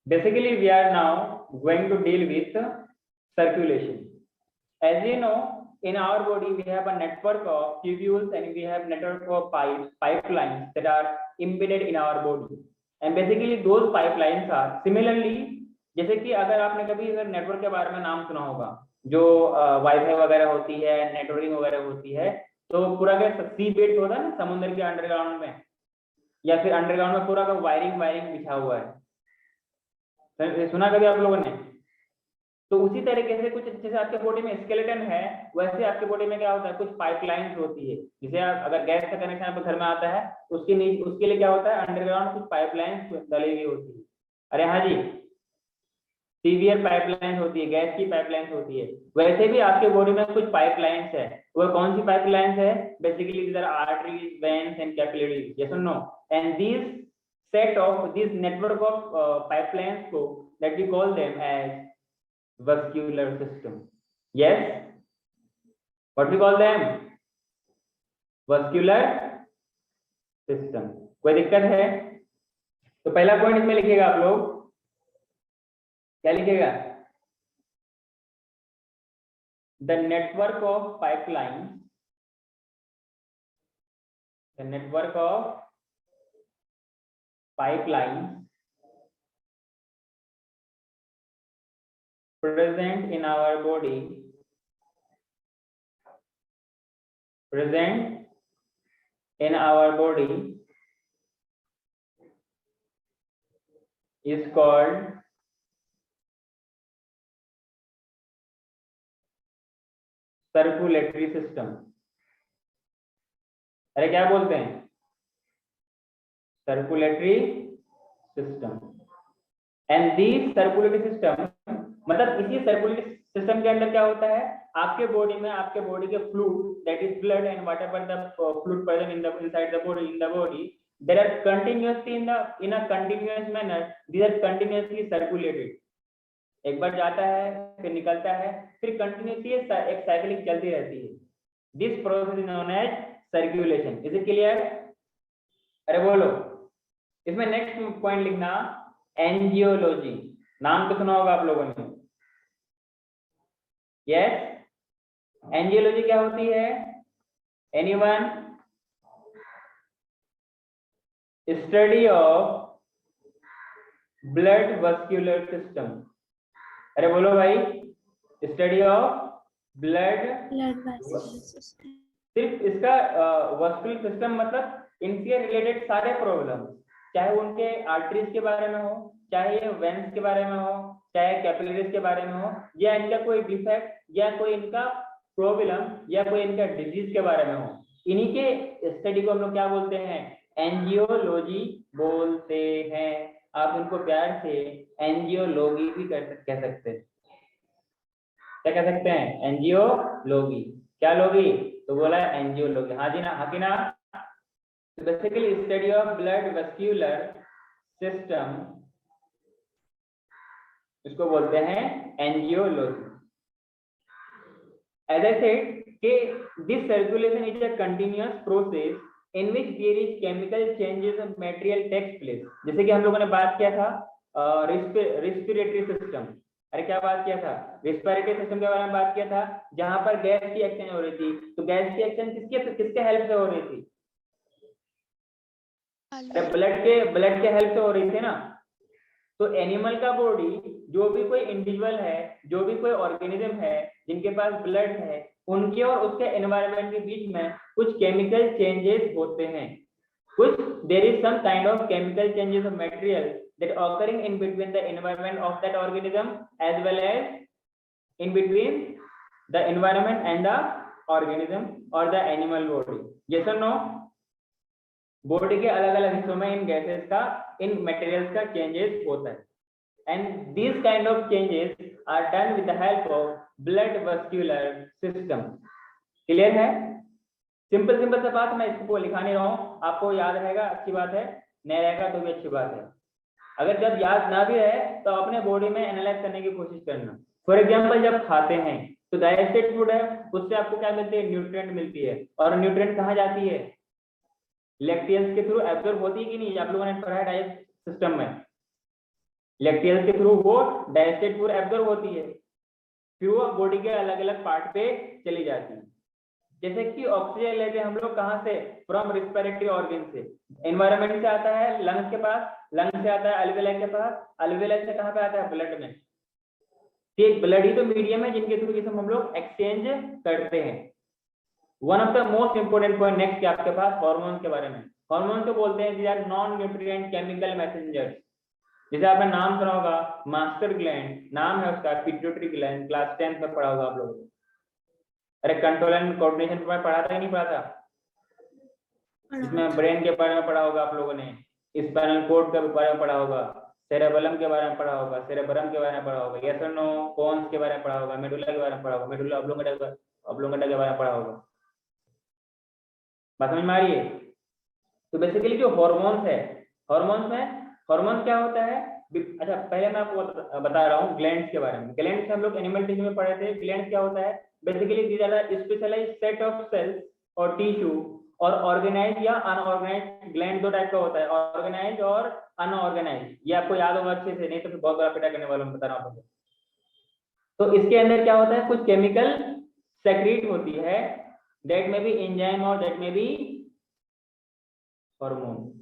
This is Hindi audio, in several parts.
Basically, we are now going to deal with circulation. As you know, in our body we have a network of tubules and we have network of pipelines that are embedded in our body. And basically those pipelines are similarly, जैसे कि अगर आपने कभी नेटवर्क के बारे में नाम सुना होगा, जो वाईफाई वगैरह होती है, नेटवर्किंग वगैरह होती है, तो पूरा का सी बेड होता है ना समुद्र के अंडरग्राउंड में, या फिर अंडरग्राउंड में पूरा का वायरिंग बिछा हुआ है, सुना कभी आप लोगों ने? तो उसी तरीके से कुछ जैसे आपके बॉडी में स्केलेटन है, वैसे आपके बॉडी में क्या होता है, कुछ पाइपलाइंस होती है। जैसे अगर गैस का कनेक्शन आपके घर में आता है, उसके लिए क्या होता है, अंडरग्राउंड कुछ पाइपलाइंस डली हुई होती है। अरे हाँ जी, सीवियर पाइपलाइन होती है, गैस की पाइपलाइंस होती है। वैसे भी आपके बॉडी में कुछ पाइपलाइंस है। वो कौन सी पाइपलाइंस है? Basically these are arteries, veins and capillaries. Yes और no? And this set of this network of pipelines को that we call them as vascular system. Yes, what we call them? Vascular system. कोई दिक्कत है? तो पहला पॉइंट इसमें लिखिएगा आप लोग, क्या लिखिएगा? The network of pipelines, the network of pipelines present in our body, is called circulatory system. अरे क्या बोलते हैं? Circulatory system. And these circulatory system, मतलब इसी सर्कुलेटरी सिस्टम के अंदर क्या होता है, आपके बॉडी में आपके बॉडी के fluid, that is blood and whatever the fluid present in the inside the body, there are continuously in a continuous manner, these are continuously circulated. एक बार जाता है, फिर निकलता है, फिर कंटिन्यूअसली एक साइकिलिंग चलती रहती है। This process is known as circulation. Is it clear? अरे बोलो। इसमें नेक्स्ट पॉइंट लिखना, एंजियोलॉजी। नाम तो सुना होगा आप लोगों ने। यस, एंजियोलॉजी क्या होती है? Anyone? Study of blood vascular system. अरे बोलो भाई, study of blood vascular system. सिर्फ इसका वस्कुलर सिस्टम मतलब इनसे रिलेटेड सारे प्रॉब्लम, चाहे उनके आर्टरीज के बारे में हो, चाहे वेन्स के बारे में हो, चाहे कैपिलरीज के बारे में हो, या इनका कोई डिफेक्ट, या कोई इनका प्रॉब्लम, या कोई इनका डिजीज के बारे में हो, इन्हीं के स्टडी को हम लोग क्या बोलते हैं? एंजियोलॉजी बोलते हैं। आप इनको प्यार से एंजियोलॉजी भी कह सकते हैं। क्या कह सकते हैं? एंजियोलॉजी। क्या लोगी? तो बोला एंजियोलॉजी। हाँ जी ना, हाँ कि ना? Basically study of blood vascular system, इसको बोलते हैं angiology. As I said, this circulation is a continuous process in which there is chemical changes of material takes place. जैसे कि हम लोगों ने बात किया था रेस्पिरेटरी सिस्टम। अरे क्या बात किया था? रेस्पिरेटरी सिस्टम के बारे में बात किया था, जहां पर गैस की एक्सचेंज हो रही थी। तो गैस की एक्सचेंज किसके हेल्प से हो रही थी? ब्लड के हेल्प से हो रही थी ना। तो एनिमल का बॉडी, जो भी कोई इंडिविजुअल है, जो भी कोई ऑर्गेनिज्म है जिनके पास ब्लड है, उनके और उसके एनवायरनमेंट के बीच में कुछ केमिकल चेंजेस होते हैं। कुछ there is some kind of chemical changes of material that occurring in between the environment of that organism as well as in between the environment and the organism और द एनिमल बॉडी। यस और नो? बॉडी के अलग अलग हिस्सों में इन गैसेस का, इन मटेरियल्स का चेंजेस होता है। And this kind of changes are done with the help of blood vascular system. Clear है? सिंपल सा बात, मैं इसको लिखा नहीं रहा हूं, आपको याद रहेगा, अच्छी बात है, नहीं रहेगा तो भी अच्छी बात है। अगर जब याद ना भी रहे तो अपने बॉडी में एनालाइज करने की कोशिश करना। फॉर एग्जाम्पल, जब खाते हैं तो डाइजेस्टेड फूड है, उससे आपको क्या मिलती है? न्यूट्रिएंट मिलती है। और न्यूट्रिएंट कहाँ जाती है? लैक्टियंस के थ्रू एब्जॉर्ब होती है कि नहीं? आप लोगों ने पढ़ा है डाइजेस्ट सिस्टम में। लैक्टेज के थ्रू वो डाइजेस्टेड फूड एब्जॉर्ब होती है, फिर वो बॉडी के अलग अलग पार्ट पे चली जाती है। जैसे कि ऑक्सीजन लेते हैं हम लोग कहाँ से, फ्रॉम रिस्पिरेटरी ऑर्गन से, एनवायरनमेंट से आता है लंग्स के पास, लंग्स से आता है अल्वेलाई के पास, अल्वेलाई से कहाँ पे आता है, ब्लड में। ब्लड ही तो मीडियम है जिनके थ्रू जिसमें हम लोग एक्सचेंज करते हैं। One of the most important point next आपके पास हार्मोन्स के बारे में। हार्मोन्स को बोलते हैं these are non nutrient chemical messengers. जैसे आपने नाम सुना होगा मास्टर ग्लैंड, नाम है उसका पिट्यूटरी ग्लैंड, क्लास 10 में पढ़ा होगा आप लोगों ने। अरे कंट्रोल एंड कोऑर्डिनेशन में पढ़ा था कि नहीं पढ़ा था? इसमें ब्रेन के बारे में पढ़ा होगा आप लोगों ने, स्पाइनल कॉर्ड के बारे में पढ़ा होगा, सेरेबेलम के बारे में पढ़ा होगा, सेरेब्रम के बारे में पढ़ा होगा, यस और नो, कोन्स के बारे में पढ़ा होगा, मेडुला के बारे में पढ़ा होगा, मेडुला ऑब्लोंगेटा के बारे में पढ़ा होगा। बात समझ में आ रही है? तो बेसिकली जो हॉर्मोन्स है, हॉर्मोन्स में हॉर्मोन क्या होता है, अच्छा पहले मैं आपको बता रहा हूँ ग्लैंड्स के बारे में। ग्लैंड्स हम लोग एनिमल टिश्यू में पढ़े थे। ग्लैंड्स क्या होता है, basically these are the specialized set of cells और टिश्यू और ऑर्गेनाइज या अनऑर्गेनाइज। ग्लैंड दो टाइप का होता है, ऑर्गेनाइज और अनऑर्गेनाइज। ये आपको याद होगा अच्छे से, नहीं तो फिर बहुत बड़ा पिटा करने वाला हूँ, बता रहा हूँ। तो इसके अंदर क्या होता है, कुछ केमिकल सेक्रेट होती है, दैट में बी एंजाइम और दैट में बी हार्मोन।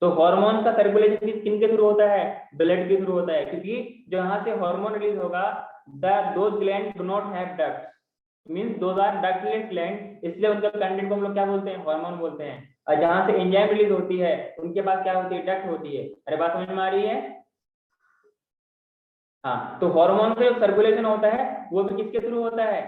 तो हार्मोन का सर्कुलेशन किन के थ्रू होता है, ब्लड के थ्रू होता है, क्योंकि जहां से हार्मोन रिलीज होगा those gland do not have ducts, means those are ductless gland, इसलिए उनका कंटेंट को हम लोग क्या बोलते हैं, हार्मोन बोलते हैं। और जहां से एंजाइम रिलीज होती है उनके पास क्या होती है, डक्ट होती है। अरे बात समझ में आ रही है? हाँ, तो हार्मोन का जो सर्कुलेशन होता है वो भी किसके थ्रू होता है,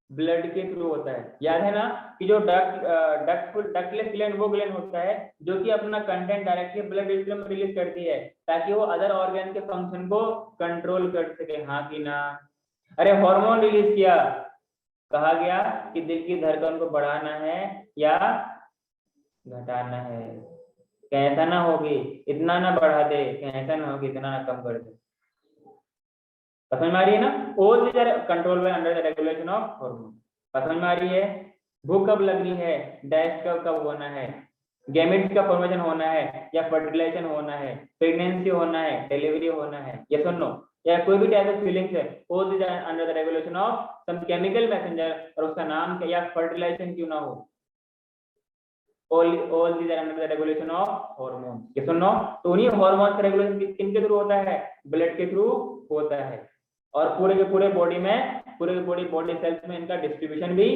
ब्लड के थ्रू होता है। याद है ना कि जो डक्टलेस ग्लैंड वो ग्लैंड होता है जो कि अपना कंटेंट डायरेक्टली ब्लड वेसल में रिलीज करती है ताकि वो अदर ऑर्गन के फंक्शन को कंट्रोल कर सके, हाँ कि ना। अरे हार्मोन रिलीज किया, कहा गया कि दिल की धड़कन को बढ़ाना है या घटाना है, कैसा ना होगी इतना ना बढ़ा दे, कैसा ना होगी इतना ना कम कर दे। समझ में आ रही है ना? All these are control by under the regulation of hormone. समझ में आ रही है? भूख कब लगनी है, डैश कब होना है, गैमेट्स का फॉर्मेशन होना है या फर्टिलाइजेशन होना है, प्रेगनेंसी होना है, डिलीवरी होना है, यस और नो, या कोई भी टाइप ऑफ फीलिंग्स है, all these are under the regulation of some chemical messenger, और उसका नाम क्या, या फर्टिलाइजेशन क्यों ना हो, all these are under the regulation of hormones, yes or no? तो उन्हीं हार्मोन का रेगुलेशन किनके थ्रू होता है, ब्लड के थ्रू होता है। और पूरे के पूरे बॉडी में, पूरे के पूरे बॉडी सेल्स में इनका डिस्ट्रीब्यूशन भी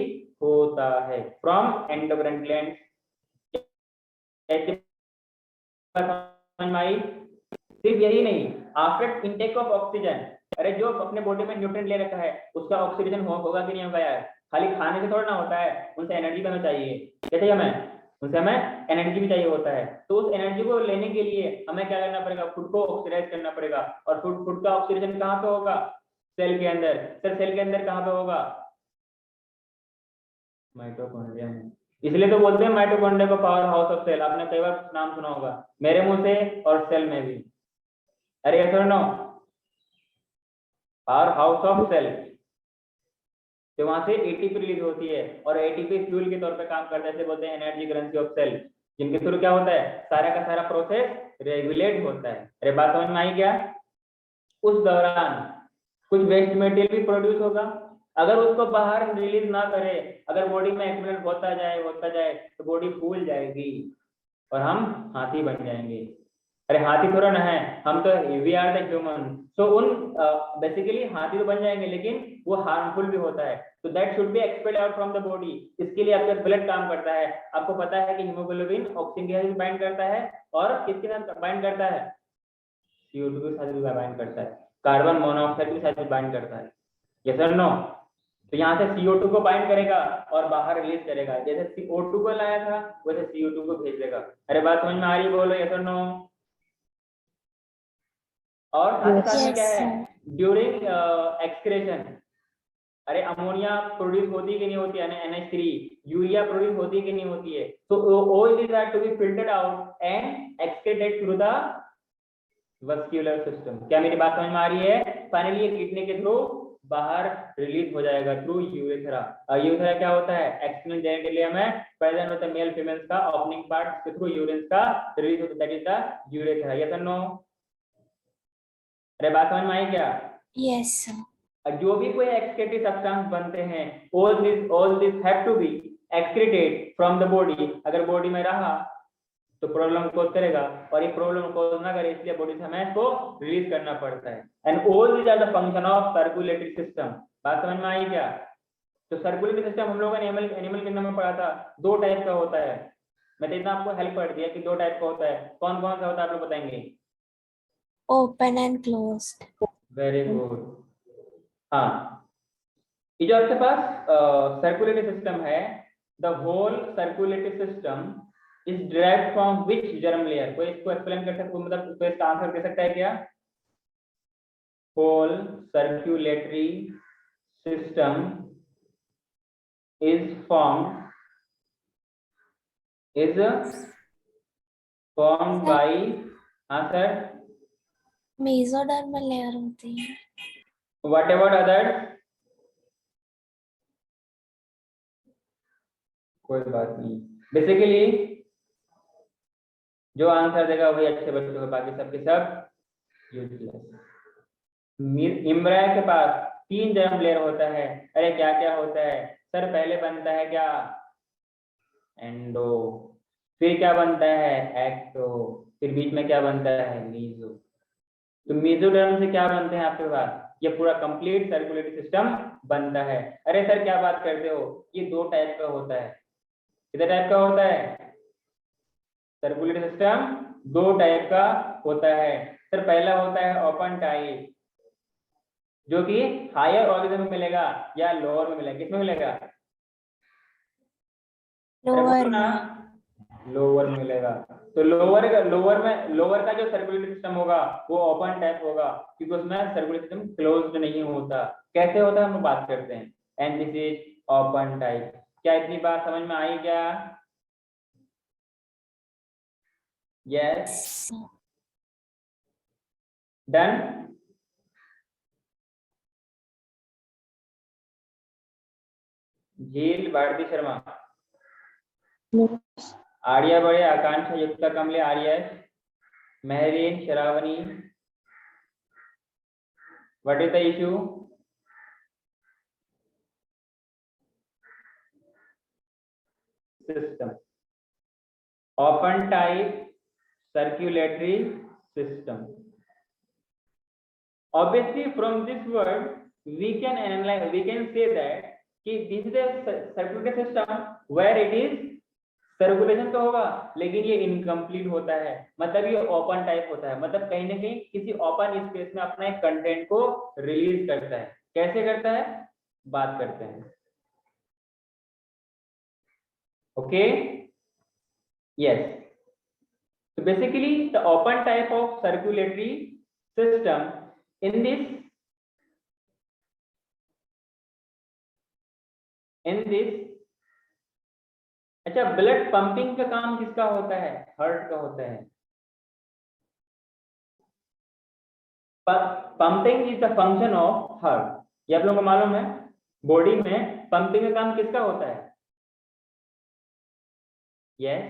होता है फ्रॉम एंडोक्राइन ग्लैंड। सिर्फ यही नहीं, आफ्टर इनटेक ऑफ ऑक्सीजन, अरे जो अपने बॉडी में न्यूट्रिएंट ले रखा है उसका ऑक्सीडेशन होगा कि नहीं होगा यार, खाली खाने से थोड़ा ना होता है, उनसे एनर्जी भी हमें चाहिए, क्या चाहिए हमें, उनसे हमें एनर्जी भी चाहिए होता है। तो उस एनर्जी को लेने के लिए हमें क्या करना पड़ेगा, फूड को ऑक्सीडाइज करना पड़ेगा। और फूड का ऑक्सीडेशन कहाँ पे होगा, सेल के अंदर। सर सेल के अंदर कहाँ पे होगा, माइटोकॉन्ड्रिया में। इसलिए तो बोलते हैं माइटोकॉन्ड्रिया को पावर हाउस ऑफ सेल, आपने कई बार नाम सुना होगा मेरे मुंह से और सेल में भी। अरे यस और no, power house of cell. तो वहां से एटीपी रिलीज होती है और एटीपी फ्यूल के तौर पे काम करता है, इसे बोलते हैं एनर्जी करेंसी ऑफ सेल, जिनके थ्रू क्या होता है, सारा का सारा प्रोसेस रेगुलेट होता है। अरे बात समझ में आई क्या? उस दौरान कुछ वेस्ट मटेरियल भी प्रोड्यूस होगा, अगर उसको बाहर रिलीज ना करे, अगर बॉडी में एक्यूमुलेट होता जाए तो बॉडी फूल जाएगी और हम हाथी बन जाएंगे। अरे हाथी थोड़ा ना है, हम तो वी आर द ह्यूमन। सो उन बेसिकली हाथी तो बन जाएंगे लेकिन वो हार्मफुल भी होता है, तो that should be expelled out from the body. इसके लिए आपका ब्लड काम करता है। आपको पता है कि हीमोग्लोबिन ऑक्सीजन के साथ बाइंड करता है और किसके साथ बाइंड करता है, CO2 के साथ भी बाइंड करता है, कार्बन मोनोऑक्साइड के साथ भी बाइंड करता है, यस और नो। तो यहाँ से CO2 को बाइंड करेगा और बाहर रिलीज करेगा, जैसे CO2 को लाया था वैसे CO2 को भेज देगा। अरे बात समझ में आ रही है, बोलो यस और नो। और साथ में क्या है, ड्यूरिंग एक्सक्रेशन, अरे अमोनिया प्रोड्यूस होती है कि नहीं होती है, NH3, यूरिया प्रोड्यूस होती है कि नहीं होती है। तो all these are to be filtered out and excreted through the vascular system. क्या मेरी बात समझ में आ रही है? फाइनली ये किडनी के थ्रू बाहर रिलीज हो जाएगा थ्रू यूरेथ्रा। यूरेथ्रा क्या होता है, एक्सटर्नल जेनिटलियम में प्रेजेंट होता है मेल फीमेल्स का ओपनिंग पार्ट के थ्रू यूरिन का रिलीज होता है, that is the urethra, yes और नो। अरे बात समझ में आई क्या? Yes, sir. जो भी कोई एक्सक्रीटरी सब्सटेंस बनते हैं, all this have to be excreted from the body. अगर बॉडी में रहा तो प्रॉब्लम कोज करेगा, और ये प्रॉब्लम कोज ना करे इसलिए बॉडी से हमें इसको रिलीज करना पड़ता है। And all these are the function of circulatory system. बात समझ में आई क्या? तो सर्कुलेटरी सिस्टम हम लोगों ने एनिमल किंगडम में पढ़ा था, 2 टाइप का होता है। मैं तो इतना आपको हेल्प कर दिया कि 2 टाइप का होता है। कौन कौन सा होता है आप लोग बताएंगे? Open and closed. Very good. हाँ, ये जो आपके पास सर्कुलेटरी सिस्टम है, the whole circulatory system is derived from which germ layer? कोई इसको एक्सप्लेन कर सकता है, मतलब कोई इसका आंसर दे सकता है क्या? Whole circulatory system is formed by answer Mesodermal layer होती है. what about others? कोई बात नहीं, बेसिकली जो आंसर देगा वही अच्छे बच्चों के, बाकी सबके सब यूजलेस। इम्ब्राय के पास 3 जर्म लेयर होता है। अरे क्या क्या होता है सर? पहले बनता है क्या? एंडो। फिर क्या बनता है? एक्टो। फिर बीच में क्या बनता है? मीजो। तो मेसोडर्म से क्या बनते हैं आपके पास? ये पूरा कंप्लीट सर्कुलेटरी सिस्टम बनता है। अरे सर क्या बात करते हो, ये 2 टाइप का होता है। कितने टाइप का होता है? सर्कुलेटरी सिस्टम 2 टाइप का होता है। सर पहला होता है ओपन टाइप, जो कि हायर ऑर्गेनिज्म में मिलेगा या लोअर में मिलेगा? किसमें मिलेगा? Lower ना, में. लोअर में मिलेगा। तो लोअर का जो सर्कुलेटरी सिस्टम होगा वो ओपन टाइप होगा, क्योंकि उसमें सर्कुलेटरी सिस्टम क्लोज्ड नहीं होता। कैसे होता है हम बात करते हैं। And this is open type. क्या इतनी बात समझ में आई क्या? Yes, done. Jheel Bharti Sharma, Arya Bade, Akanksha, Yukta Kamle, Aryas, Mehreen, Sharavani, what is the issue? System, open type circulatory system. Obviously from this word we can analyze, we can say that कि this is a circulatory system where it is circulation तो होगा लेकिन ये इनकम्प्लीट होता है, मतलब ये ओपन टाइप होता है, मतलब कहीं ना कहीं किसी ओपन स्पेस में अपना एक कंटेंट को रिलीज करता है। कैसे करता है बात करते हैं। Okay, yes. So basically the open type of circulatory system in this अच्छा, ब्लड पंपिंग का काम किसका होता है? हार्ट का होता है। Pumping is the function of heart, ये आप लोगों को मालूम है। बॉडी में पंपिंग का काम किसका होता है? यस,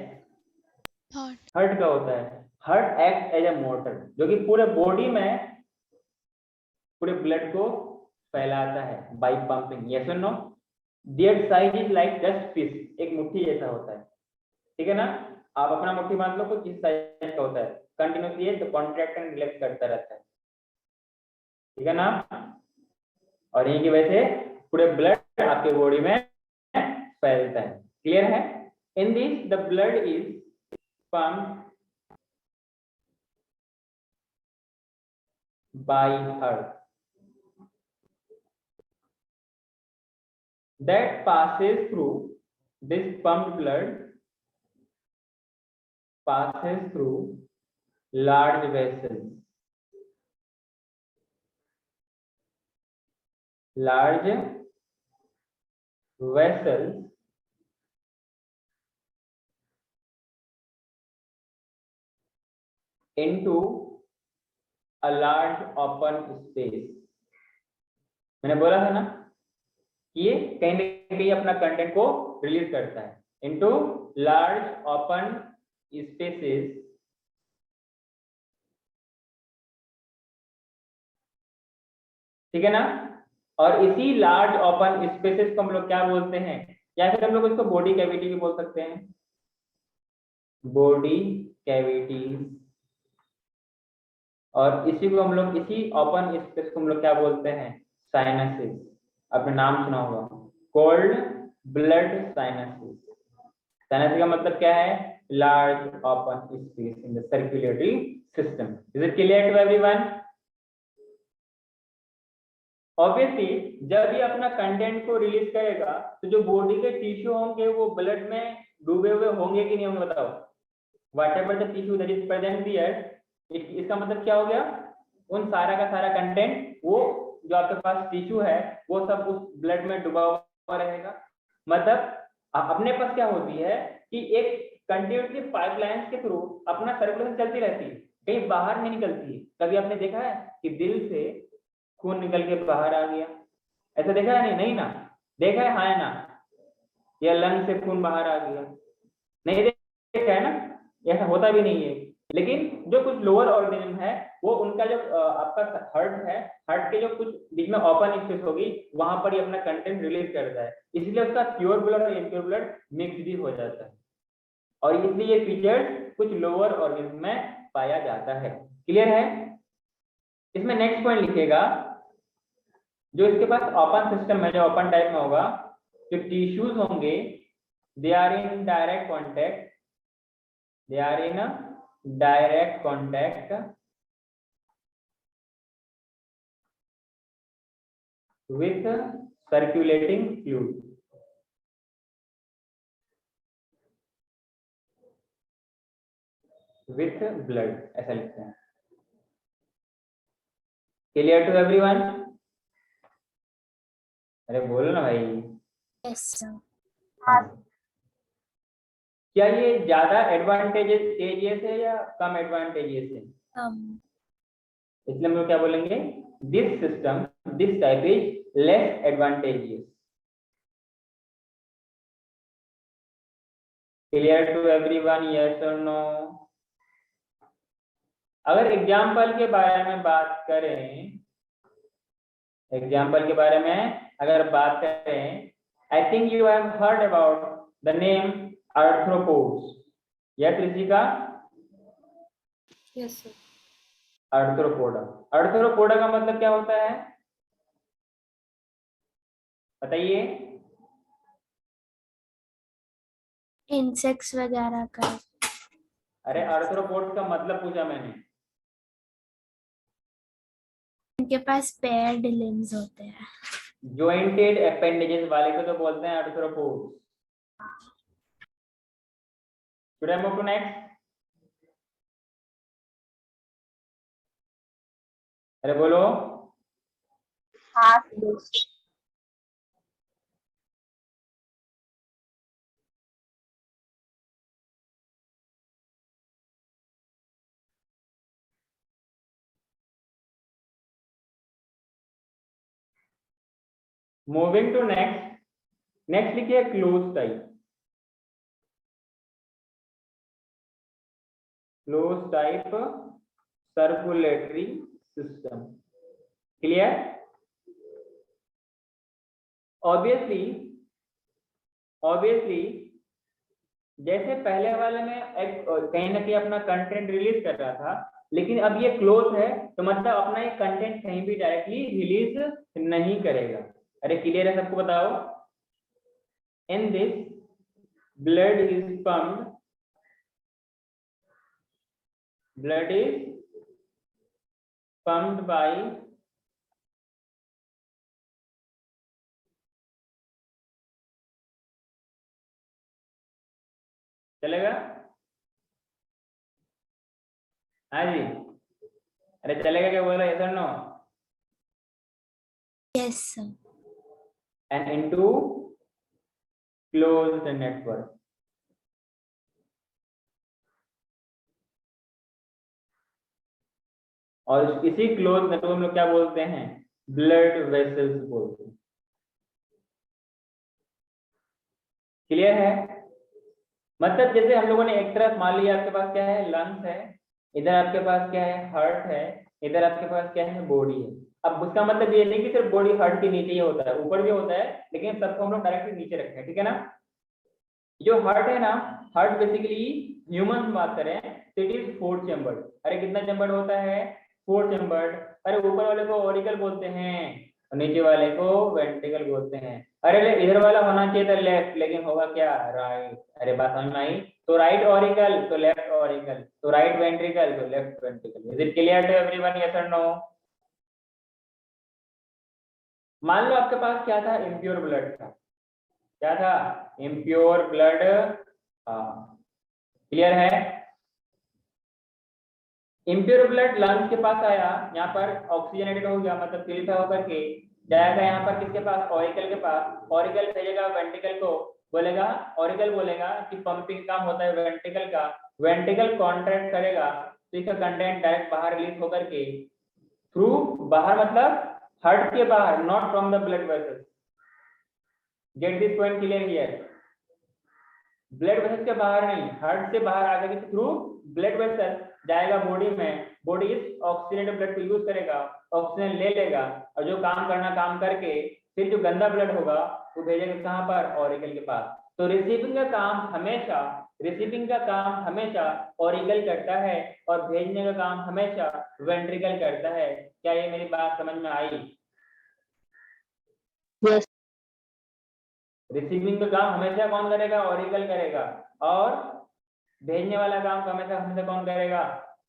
हार्ट का होता है। Heart act as a motor, जो कि पूरे बॉडी में पूरे ब्लड को फैलाता है बाय पंपिंग। यस और no? Their size is like just fish, एक मुट्ठी जैसा होता है, ठीक है ना? आप अपना मुट्ठी मान लो कुछ इस साइज का होता है, कंटिन्यूसली ये कॉन्ट्रैक्ट एंड रिलैक्स करता रहता है, ठीक है ना? और यही की वजह से पूरे ब्लड आपके बॉडी में फैलता है। क्लियर है? In this the blood is pumped by heart that passes through this pumped blood passes through large vessels into a large open space। मैंने बोला था ना ये कहीं ना कहीं अपना कंटेंट को रिलीज करता है इनटू लार्ज ओपन स्पेसेस ठीक है ना। और इसी लार्ज ओपन स्पेसेस को हम लोग क्या बोलते हैं, या फिर हम लोग इसको बॉडी कैविटी भी बोल सकते हैं, बॉडी कैविटी। और इसी को हम लोग, इसी ओपन स्पेस को हम लोग क्या बोलते हैं, साइनसेस। आपने नाम सुना होगा, कोल्ड ब्लड साइनसेस। साइनस का मतलब क्या है, large open space in the circulatory system. Is it clear to everyone? Obviously जब ये अपना कंटेंट को रिलीज करेगा तो जो बॉडी के टिश्यू होंगे वो ब्लड में डूबे हुए होंगे कि नहीं होंगे, बताओ। whatever the tissue that is present there, इसका मतलब क्या हो गया, उन सारा का सारा कंटेंट, वो जो आपके पास टिश्यू है वो सब उस ब्लड में डूबा हुआ रहेगा। मतलब अपने पास क्या होती है कि एक कंटिन्यूसली पाइपलाइंस के थ्रू अपना सर्कुलेशन चलती रहती है, कहीं बाहर नहीं निकलती है। कभी आपने देखा है कि दिल से खून निकल के बाहर आ गया, ऐसा देखा है? नहीं, नहीं ना, देखा है? हाँ है ना? या लंग से खून बाहर आ गया, नहीं देखा है ना? ऐसा होता भी नहीं है। लेकिन जो कुछ लोअर ऑर्गेनिज्म है वो उनका जो आपका हार्ट है, हार्ट के जो कुछ बीच में ओपन स्पेस होगी वहां पर ही अपना कंटेंट रिलीज करता है, इसलिए उसका प्योर ब्लड और इम्प्योर ब्लड मिक्स भी हो जाता है। और इसलिए ये फीचर्स कुछ लोअर ऑर्गेनिज्म में पाया जाता है। क्लियर है? इसमें नेक्स्ट पॉइंट लिखिएगा, जो इसके पास ओपन सिस्टम है, जो ओपन टाइप में होगा, जो टिश्यूज होंगे they are in direct contact, they are in a direct contact with circulating fluid, with blood, ऐसा लिखते हैं। Clear to everyone? अरे बोलो ना भाई। Yes, sir. हाँ। क्या ये ज्यादा एडवांटेजेस है या कम एडवांटेजेस है? इसलिए हम लोग क्या बोलेंगे, this system, this type is less advantageous. Clear to everyone, yes और नो? अगर एग्जाम्पल के बारे में बात करें, एग्जाम्पल के बारे में अगर बात करें, I think you have heard about the name arthropods. Yes Rishika? Yes, sir. Arthropoda. Arthropoda का मतलब क्या होता है, बताइए। Insects वगैरह का। अरे आर्थ्रोपोड का मतलब पूछा मैंने। उनके पास पेयर्ड लिम्स होते हैं। जॉइंटेड अपेंडेजेस वाले को तो बोलते हैं arthropods. Should I move to next? अरे बोलो। हाँ। मूविंग टू नेक्स्ट, नेक्स्ट लिखिए close type. Close type circulatory system. Clear? Obviously जैसे पहले वाले में एक कहीं ना कहीं अपना कंटेंट रिलीज कर रहा था, लेकिन अब ये क्लोज है तो मतलब अपना ये कंटेंट कहीं भी डायरेक्टली रिलीज नहीं करेगा। अरे क्लियर है सबको? बताओ। In this blood is pumped, blood is pumped by चलेगा? हाँ जी, अरे चलेगा क्या बोल रहा है, yes or no? Yes, sir. And into closed network. और इसी क्लोज नेटवर्क में क्या बोलते हैं, ब्लड वेसल्स बोलते हैं। क्लियर है? मतलब जैसे हम लोगों ने एक तरफ मान लिया आपके पास क्या है, लंग्स है, इधर आपके पास क्या है, हार्ट है, इधर आपके पास क्या है, बॉडी है। अब उसका मतलब ये नहीं कि सिर्फ बॉडी हार्ट के नीचे ही होता है, ऊपर भी होता है, लेकिन सबको हम लोग डायरेक्टली नीचे रखते हैं, ठीक है ना। जो हार्ट है ना, हार्ट बेसिकली ह्यूमन बात करें तो इट इज 4 चैम्बर्ड। अरे कितना चैम्बर्ड होता है, 4 चैम्बर्ड। अरे ऊपर वाले को ऑरिकल बोलते हैं और नीचे वाले को वेंट्रिकल बोलते हैं। अरे इधर वाला होना चाहिए था लेफ्ट, लेकिन होगा क्या, राइट। अरे बात समझ में आई। तो राइट ऑरिकल तो लेफ्ट ऑरिकल, तो राइट वेंट्रिकल तो left ventricle. Is it clear to everyone, yes और नो। मान लो आपके पास क्या था, इम्प्योर ब्लड था। क्या था, इम्प्योर ब्लड। हाँ, क्लियर है। इम्प्योर ब्लड लंग्स के पास आया, यहाँ पर ऑक्सीजनेटेड हो गया, मतलब प्यूरिफाई होकर के जाएगा यहाँ पर किसके पास, ऑरिकल के पास। ऑरिकल भेजेगा वेंट्रिकल को, बोलेगा, ऑरिकल बोलेगा कि पंपिंग काम होता है वेंट्रिकल का। वेंट्रिकल कॉन्ट्रैक्ट करेगा तो इसका कंटेंट डायरेक्ट बाहर रिलीज होकर के थ्रू, बाहर मतलब हार्ट के बाहर, not from the blood vessels. Get this point clear here. Blood vessel के बाहर नहीं, हार्ट से बाहर आकर के थ्रू ब्लड वेसल जाएगा बॉडी में। बॉडी इस ऑक्सीजनेटेड ब्लड को यूज करेगा, ऑक्सीजन ले लेगा, और जो काम करना काम करके फिर जो गंदा ब्लड होगा वो भेजेगा कहाँ पर, ऑरिकल के पास। तो रिसीविंग का काम हमेशा, रिसीविंग का काम हमेशा ऑरिकल करता है, और भेजने का काम हमेशा वेंट्रिकल करता है। क्या ये मेरी बात समझ में आई। Yes. रिसीविंग का काम हमेशा कौन करेगा, ऑरिकल करेगा, और भेजने वाला काम हमेशा हमेशा कौन करेगा,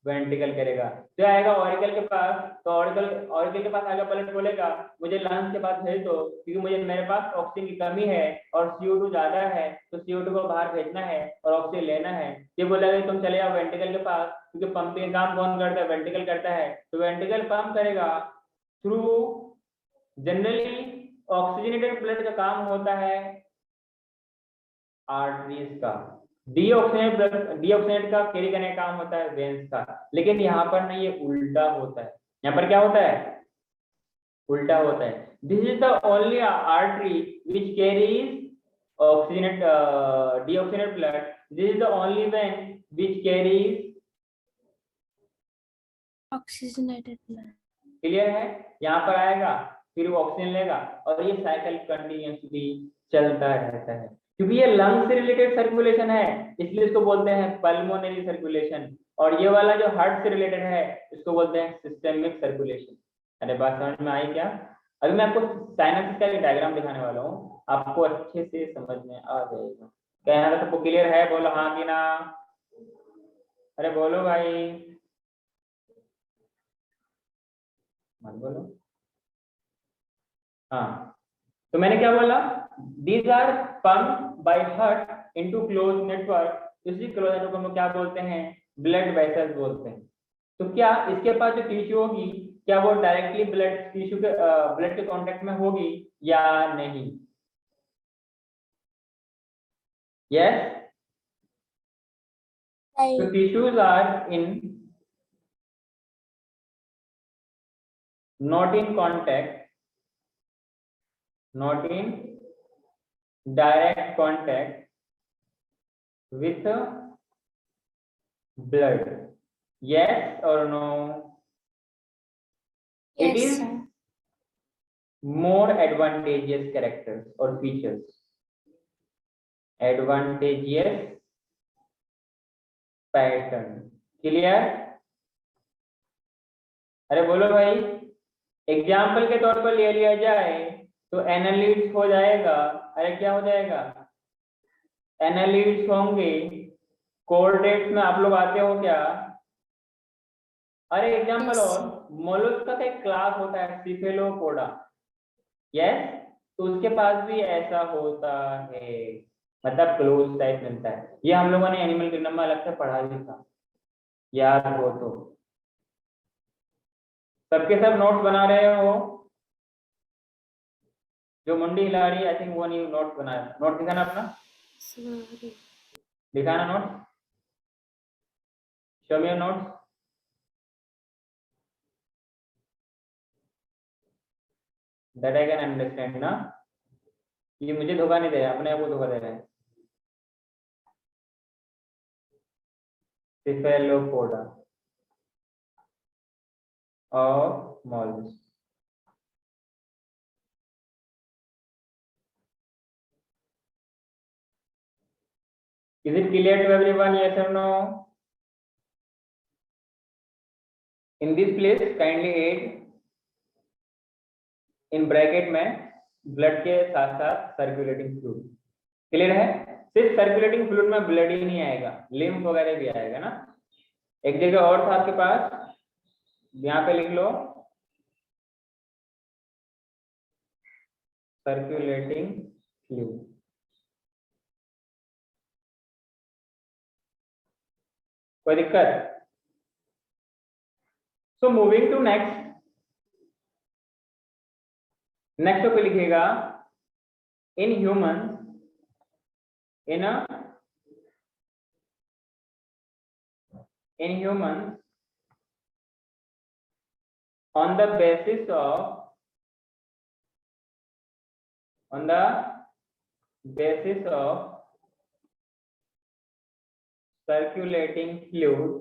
वेंट्रिकल करेगा। जो आएगा ऑरिकल के पास, तो ऑरिकल ऑरिकल के पास आगे पलट बोलेगा मुझे लंग्स के पास भेज दो, क्योंकि मुझे मेरे पास ऑक्सीजन की कमी है और CO2 ज्यादा है, तो CO2 को बाहर भेजना है और ऑक्सीजन लेना है। ये बोलेगा तुम चले जाओ वेंट्रिकल के पास, क्योंकि पंपिंग काम कौन करता है, वेंट्रिकल करता है। तो वेंट्रिकल पंप करेगा थ्रू, जनरली ऑक्सीजनेटेड ब्लड का काम होता है आर्टरीज का, डीऑक्सीजनेट का कैरी करने का काम होता है वेन्स का। लेकिन यहाँ पर नहीं, ये उल्टा होता है। यहाँ पर क्या होता है, उल्टा होता है। This is the only artery which carries oxygenate deoxygenate blood. This is the only when which carries oxygenated blood. Clear है। यहाँ पर आएगा, फिर वो ऑक्सीजन लेगा, और ये साइकिल कंटिन्यूसली चलता रहता है। क्योंकि ये लंग से रिलेटेड सर्कुलेशन है, इसलिए इसको बोलते हैं पल्मोनरी सर्कुलेशन। और ये वाला जो हार्ट से रिलेटेड है, इसको बोलते हैं सिस्टेमिक सर्कुलेशन। अरे बात समझ में आई क्या। अभी मैं आपको साइनस का एक डायग्राम दिखाने वाला हूँ, आपको अच्छे से समझ में आ जाएगा। क्या यहाँ तक सबको क्लियर है, बोलो हाँ कि ना। अरे बोलो भाई, मत बोलो। हाँ, तो मैंने क्या बोला, these are pump by heart into close network. इसी क्लोज नेटवर्क को क्या बोलते हैं, ब्लड वेसल्स बोलते हैं। तो क्या इसके पास जो टिश्यू होगी, क्या वो डायरेक्टली ब्लड टिश्यू के ब्लड के कांटेक्ट में होगी या नहीं। यस, तो tissues are in not in contact, not in direct contact with blood. Yes or no? It Yes, is sir. more advantageous characters or features. Advantageous pattern. Clear? अरे बोलो भाई, एग्जाम्पल के तौर पर ले लिया जाए तो एनालिट्स हो जाएगा। अरे क्या हो जाएगा, एनालिट्स होंगे। कोऑर्डिनेट्स में आप लोग आते हो क्या। अरे एग्जाम्पल Yes. और मोलस्का का एक क्लास होता है सिफेलोपोडा। यस, तो उसके पास भी ऐसा होता है, मतलब क्लोज टाइप मिलता है। ये हम लोगों ने एनिमल किंगडम में अलग से पढ़ा भी था, याद हो तो। सबके सब नोट्स बना रहे हो, जो मुंडी हिला रही है आई थिंक वो नहीं नोट्स बनाया। नोट दिखाना अपना, Sorry. दिखाना notes, show me your notes. That I can understand ना। ये मुझे धोखा नहीं दे रहा, अपने आप को धोखा दे रहा है। Cephalopoda, of moles. Is it clear to everyone? Yes or no? In this place, kindly add in bracket में ब्लड के साथ साथ सर्कुलेटिंग फ्लूइड. क्लियर है? सिर्फ सर्कुलेटिंग फ्लूइड में ब्लड ही नहीं आएगा, लिम्फ वगैरह भी आएगा ना. एक जगह और था आपके पास, यहाँ पे लिख लो सर्कुलेटिंग फ्लूइड. कोई दिक्कत? So moving to next. Next पे लिखेगा in human, in humans on the basis of circulating fluid.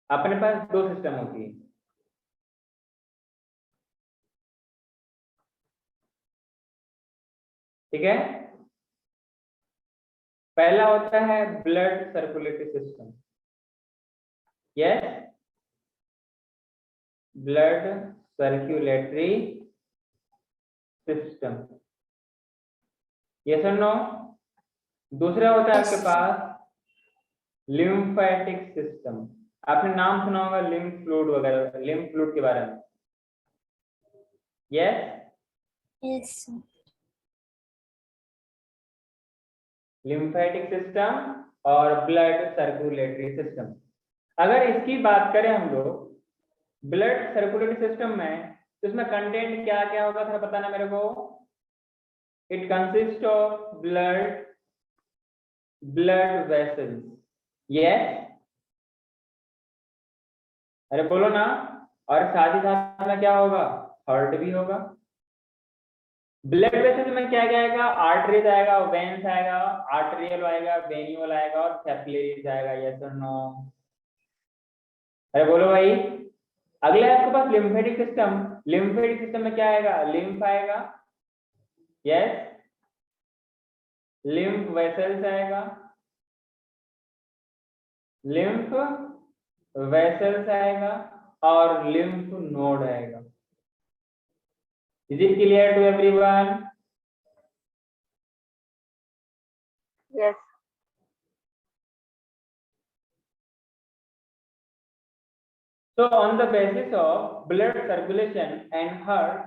अपने पास दो सिस्टम होती है. ठीक है? पहला होता है blood circulatory system. Yes, blood circulatory system. Yes और नो? दूसरा होता है आपके पास लिम्फेटिक सिस्टम. आपने नाम सुना होगा लिम्फ फ्लूइड वगैरह, लिम्फ फ्लूइड के बारे में. यस, यस लिम्फेटिक सिस्टम और ब्लड सर्कुलेटरी सिस्टम. अगर इसकी बात करें हम लोग ब्लड सर्कुलेटरी सिस्टम में, तो इसमें कंटेंट क्या क्या होगा थोड़ा बताना मेरे को. It consist of blood vessels. Yes, अरे बोलो ना. और साथ ही साथ में क्या होगा, हार्ट भी होगा. ब्लड वेसल्स में क्या क्या आएगा, आर्टरीज आएगा, वेन्स आएगा, आर्टेरियल आएगा, वेन्यूल आएगा और कैपिलरीज आएगा. यस और नो? अरे बोलो भाई. अगला है आपके पास लिम्फेटिक सिस्टम. लिम्फेटिक सिस्टम में क्या आएगा, लिम्फ आएगा. यस, लिम्फ वेसल्स आएगा, लिम्फ वेसल्स आएगा और लिम्फ नोड आएगा. Is it clear to everyone? Yes. So on the basis of blood circulation and heart,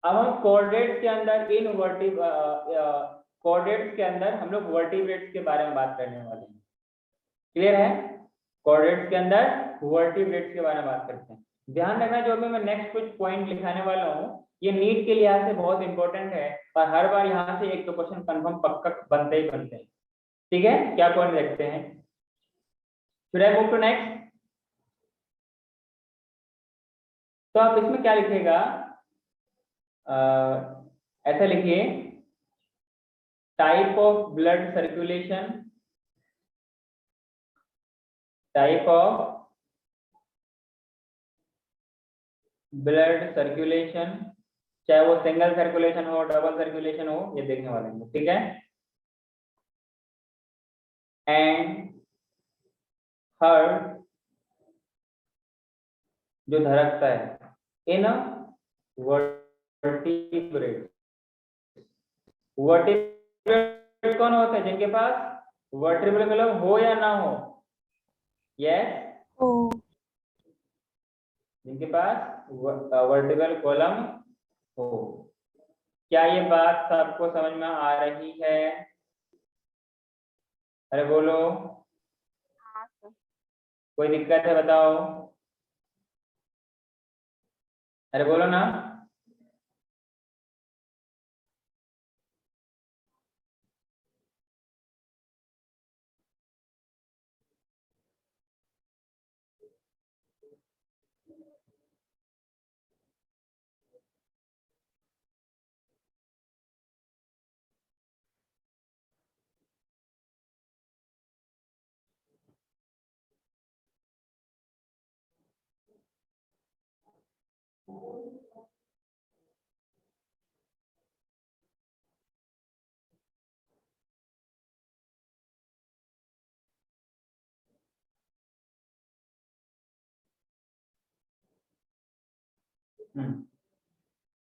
अब हम कोऑर्डिनेट्स के अंदर कोऑर्डिनेट्स के अंदर हम लोग वर्टिब्रेट्स के बारे में बात करने वाले हैं. क्लियर है? कोऑर्डिनेट्स के अंदर वर्टिब्रेट्स के बारे में बात करते हैं. ध्यान रखना जो भी मैं नेक्स्ट कुछ पॉइंट लिखाने वाला हूँ ये नीट के लिहाज से बहुत इंपॉर्टेंट है और हर बार यहाँ से एक दो क्वेश्चन कंफर्म पक्का बनते ही बनते हैं. ठीक है? क्या पॉइंट देखते हैं? Should I move to next? तो आप इसमें क्या लिखेगा, ऐसा लिखिए type of blood circulation, type of blood circulation, चाहे वो सिंगल सर्कुलेशन हो डबल सर्कुलेशन हो, ये देखने वाले हैं. ठीक है? एंड हार्ट जो धड़कता है इन वर्टिब्रेट. वर्टिब्रेट कौन होते हैं, जिनके पास वर्टिब्रल कॉलम हो या ना हो. यस, ओ जिनके पास वर्टिब्रल कॉलम हो. क्या ये बात सबको समझ में आ रही है? अरे बोलो. हाँ सर. कोई दिक्कत है बताओ. अरे बोलो ना.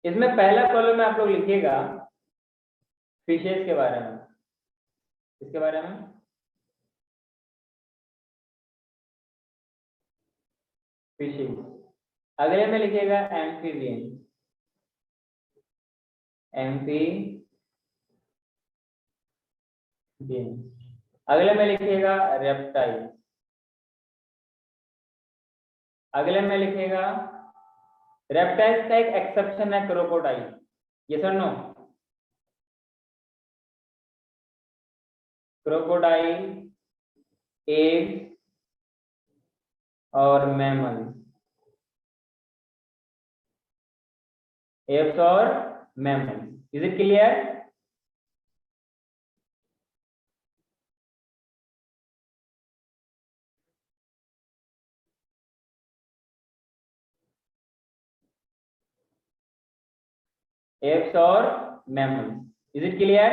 इसमें पहला कॉलम में आप लोग लिखिएगा फिशेस के बारे में, इसके बारे में फिशिंग। अगले में लिखिएगा एम्फीबियन, एम्फीबियन। अगले में लिखिएगा रेप्टाइल। अगले में लिखिएगा रेप्टाइल्स का एक एक्सेप्शन है क्रोकोडाइल, यस और नो? क्रोकोडाइल, एप्स और मैमल, एप्स और mammal. Is it clear? Apps और मैमल, इज इट क्लियर?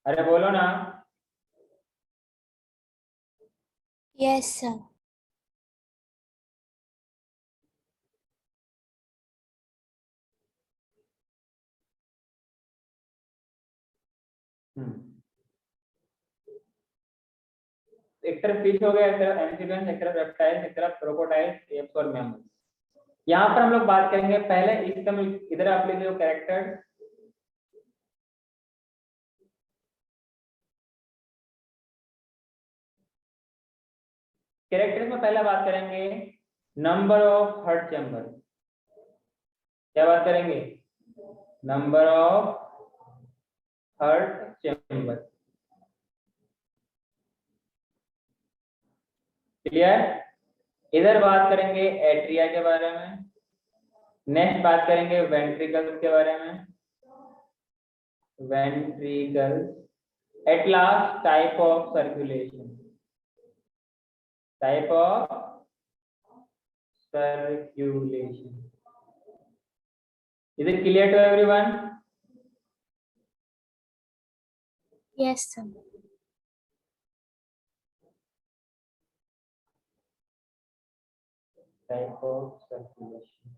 अरे बोलो ना। Yes sir. एक तरफ फिश हो गया, एक तरफ एम्फीबियंस, एक तरफ रेप्टाइल्स, एक तरफ क्रोकोडाइल्स, एप्स और मैमल्स। यहाँ पर हम लोग बात करेंगे पहले इसका, इधर आप लिख लो कैरेक्टर। कैरेक्टर्स में पहले बात करेंगे नंबर ऑफ हर्ट चैम्बर। क्या बात करेंगे? Number of heart chamber. Clear? इधर बात करेंगे एट्रिया के बारे में, नेक्स्ट बात करेंगे वेंट्रिकल्स के बारे में, ventricles. At last type of circulation, type of circulation. Is it clear to everyone? Yes sir. Type of circulation.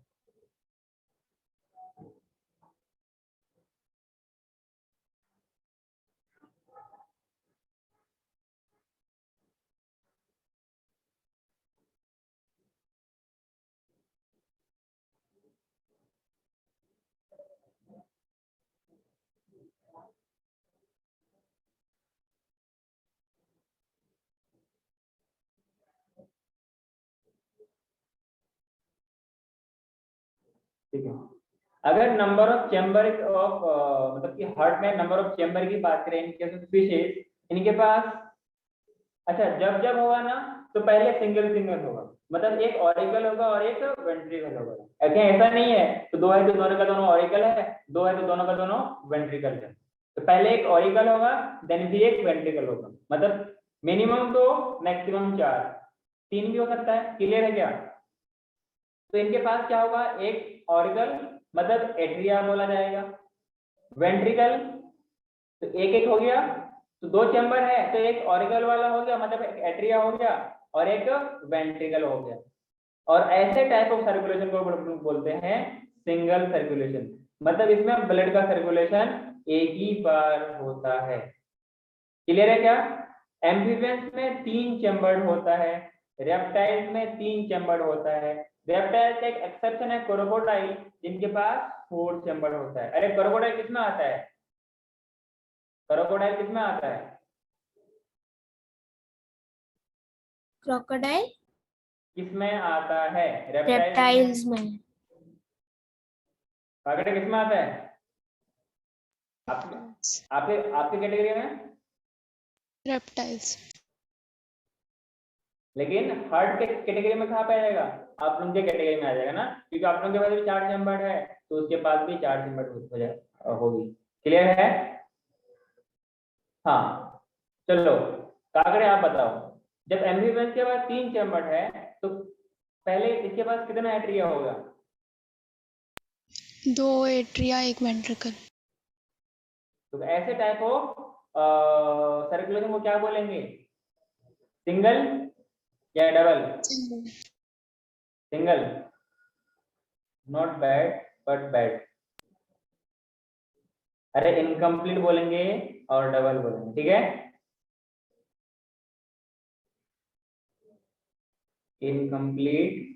ठीक है। अगर नंबर ऑफ चैम्बर ऑफ मतलब कि हार्ट में नंबर ऑफ चैम्बर की बात करें इनके फिशेस, इनके पास, अच्छा जब जब होगा ना तो पहले सिंगल सिंगल होगा, मतलब एक ऑरिकल होगा और एक वेंट्रिकल होगा। ऐसे ऐसा नहीं है तो दो है तो दोनों का दोनों ऑरिकल है, दो है तो दोनों का दोनों वेंट्रिकल है। तो पहले एक ऑरिकल होगा देन भी एक वेंट्रिकल होगा, मतलब मिनिमम दो मैक्सिमम चार, तीन भी हो सकता है। क्लियर है क्या? तो इनके पास क्या होगा, एक ऑरिकल मतलब एट्रिया बोला जाएगा, वेंट्रिकल तो एक एक हो गया, तो दो चैम्बर है तो एक ऑरिकल वाला हो गया मतलब एक एट्रिया हो गया और एक वेंट्रिकल हो गया। और ऐसे टाइप ऑफ सर्कुलेशन को बोलते हैं सिंगल सर्कुलेशन, मतलब इसमें ब्लड का सर्कुलेशन एक ही बार होता है। क्लियर है क्या? एम्फीबियंस में तीन चैम्बर्ड होता है, रेप्टाइल्स में तीन चैम्बर्ड होता है। रेप्टाइल्स का एक एक्सेप्शन है क्रोकोडाइल, जिनके पास फोर चैम्बर्ड होता है। अरे क्रोकोडाइल किसमें आता है? क्रोकोडाइल किसमें आता है? क्रोकोडाइल किसमें आता है? रेप्टाइल्स में। क्रोकोडाइल किसमें आता है? आपके आपके कैटेगरी में रेप्टाइल्स। लेकिन हार्ट के कैटेगरी में कहाँ पे आएगा? आप लोगों के कैटेगरी में आ जाएगा ना, क्योंकि आप लोगों के पास भी चार चैम्बर्ड है तो उसके पास भी चार चैम्बर्ड हो जाए होगी। क्लियर है? हाँ चलो काकड़े आप बताओ, जब एम्फीबियंस के पास तीन चैम्बर्ड है तो पहले इसके पास कितना एट्रिया होगा? 2 एट्रिया 1 वेंट्रिकल। तो ऐसे टाइप ऑफ सर्कुलेशन को क्या बोलेंगे, सिंगल या double? Single, not bad but bad. अरे इनकम्प्लीट बोलेंगे और डबल बोलेंगे, ठीक है? इनकम्प्लीट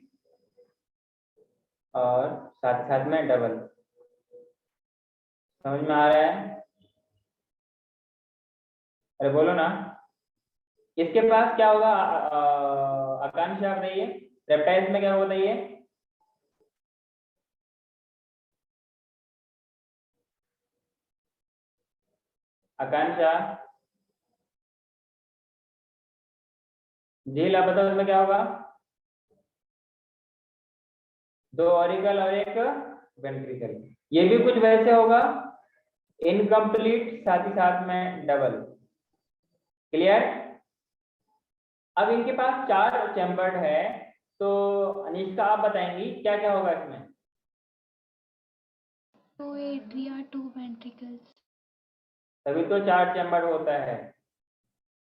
और साथ साथ में डबल। समझ में आ रहा है? अरे बोलो ना। इसके पास क्या होगा? आकांक्षा बताइए, रेप्टाइल्स में क्या होगा बताइए? आकांक्षा झील, आप बताओ इसमें क्या होगा? 2 ऑरिकल और 1 वेंट्रिकल। ये भी कुछ वैसे होगा, इनकम्प्लीट साथ ही साथ में डबल। क्लियर? अब इनके पास 4 चैम्बर्ड है, तो अनिष्का आप बताएंगी क्या क्या होगा इसमें? 2 atria 2 ventricles। तभी तो 4 चैम्बर होता है,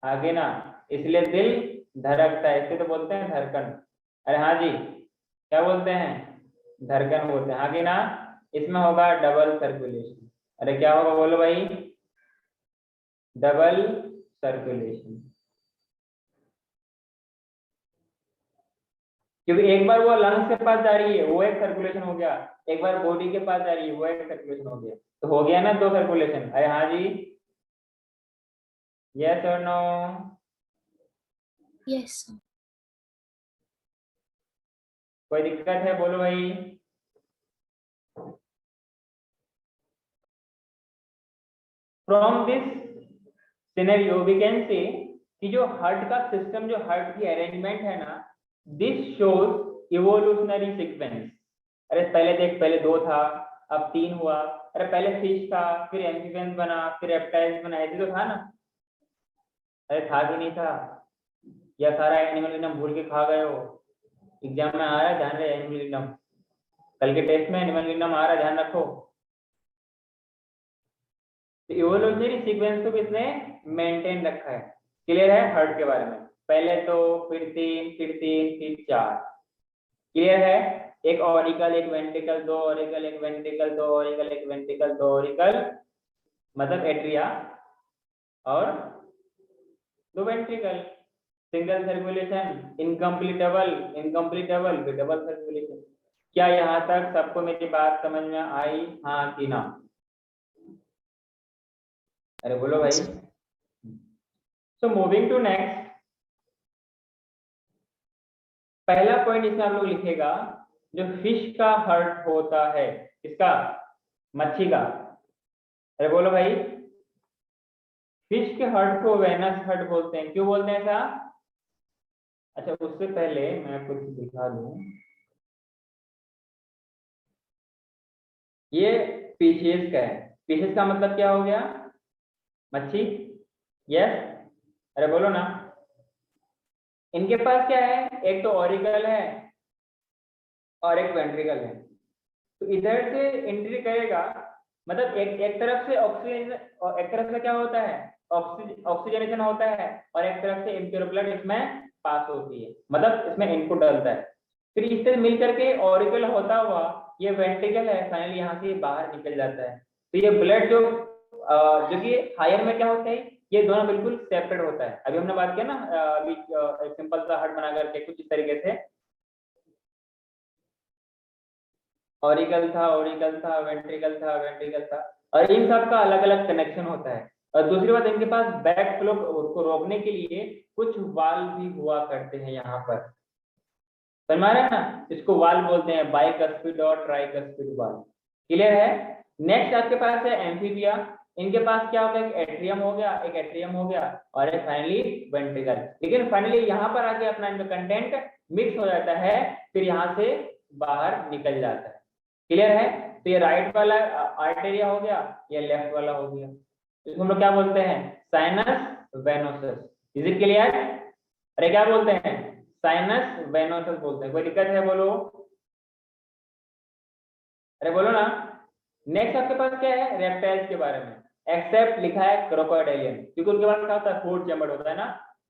आगे ना, इसलिए दिल धड़कता है, इसे तो बोलते हैं धड़कन। अरे हाँ जी, क्या बोलते हैं? धड़कन बोलते हैं, आगे ना। इसमें होगा डबल सर्कुलेशन। अरे क्या होगा बोलो भाई? Double circulation. क्योंकि एक बार वो लंग्स के पास जा रही है, वो एक सर्कुलेशन हो गया, एक बार बॉडी के पास जा रही है, वो एक सर्कुलेशन हो गया, तो हो गया ना 2 सर्कुलेशन। अरे हाँ जी, यस और नो? Yes sir। कोई दिक्कत है बोलो भाई? From this scenario we can say कि जो हार्ट का सिस्टम, जो हार्ट की अरेंजमेंट है ना, दिस शोज इवोल्यूशनरी सीक्वेंस। अरे पहले देख, पहले 2 था, अब 3 हुआ। अरे पहले फिश था, फिर एम्फीबियंस बना, फिर रेप्टाइल्स बना, ऐसे तो था ना? अरे था कि नहीं था? या सारा एनिमल किंगडम भूल के खा गए हो? एग्जाम में आ रहा है, ध्यान रहे एनिमल किंगडम, कल के टेस्ट में एनिमल किंगडम आ रहा है, ध्यान रखो। तो इवोल्यूशनरी सीक्वेंस को किसने मेंटेन रखा है? क्लियर है हार्ट के बारे में? पहले 2, फिर 3, फिर 3, फिर 4। क्लियर है? एक ऑरिकल, एक वेंट्रिकल, 2 ऑरिकल, एक वेंट्रिकल, 2 ऑरिकल, एक वेंट्रिकल, 2 ऑरिकल, मतलब एट्रिया और 2 ventricle. Single circulation, incomplete double, incomplete double, फिर डबल सर्कुलेशन। क्या यहाँ तक सबको मेरी बात समझ में आई, हाँ कि ना? अरे बोलो भाई। सो मूविंग टू नेक्स्ट, पहला पॉइंट इसमें आप लोग लिखेगा, जो फिश का हार्ट होता है, किसका? मच्छी का। अरे बोलो भाई, फिश के हार्ट को वेनस हार्ट बोलते हैं, क्यों बोलते हैं ऐसा? अच्छा उससे पहले मैं कुछ दिखा दूं, ये फिशेस का है। फिशेस का मतलब क्या हो गया? मच्छी। यस, अरे बोलो ना। इनके पास क्या है? एक तो ऑरिकल है और एक वेंट्रिकल है। तो इधर से एंट्री करेगा, मतलब एक तरफ से ऑक्सीजन, एक तरफ से क्या होता है? ऑक्सीजनेशन होता है, और एक तरफ से इम्प्योर ब्लड इसमें पास होती है, मतलब इसमें इनपुट डलता है। फिर इससे मिल करके ऑरिकल होता हुआ ये वेंट्रिकल है, फाइनली यहाँ से बाहर निकल जाता है। तो ये ब्लड जो कि हायर में क्या होता है, ये दोनों बिल्कुल सेपरेट होता है। अभी हमने बात किया ना, अभी एक सिंपल सा हार्ट बना करके कुछ इस तरीके से, ऑरिकल था, ऑरिकल था, वेंट्रिकल था, वेंट्रिकल था, और इन सब का अलग अलग कनेक्शन होता है। और दूसरी बात, इनके पास बैक फ्लो को रोकने के लिए कुछ वाल्व भी हुआ करते हैं यहाँ पर, समझ में आ रहा है ना? इसको वाल्व बोलते हैं, बाइकस्पिड और ट्राइकस्पिड वाल्व। क्लियर है? नेक्स्ट आपके पास है एम्फीबिया। इनके पास क्या होगा? एक एट्रियम हो गया, एक एट्रियम हो गया, और एक फाइनली वेंट्रिकल। लेकिन फाइनली यहाँ पर आके अपना इनका कंटेंट मिक्स हो जाता है, फिर यहाँ से बाहर निकल जाता है। क्लियर है? तो ये राइट वाला आर्टेरिया हो गया, ये लेफ्ट वाला हो गया। इसको हम लोग क्या बोलते हैं? Sinus venosus. Is it clear? अरे क्या बोलते हैं? साइनस वेनोसस बोलते हैं। कोई दिक्कत है बोलो? अरे बोलो ना। नेक्स्ट आपके पास क्या है, रेप्टाइल्स के बारे में, एक्सेप्ट लिखा है क्रोकोडाइलियन, क्योंकि उनके पास क्या होता है, 4 चैम्बर होता है ना।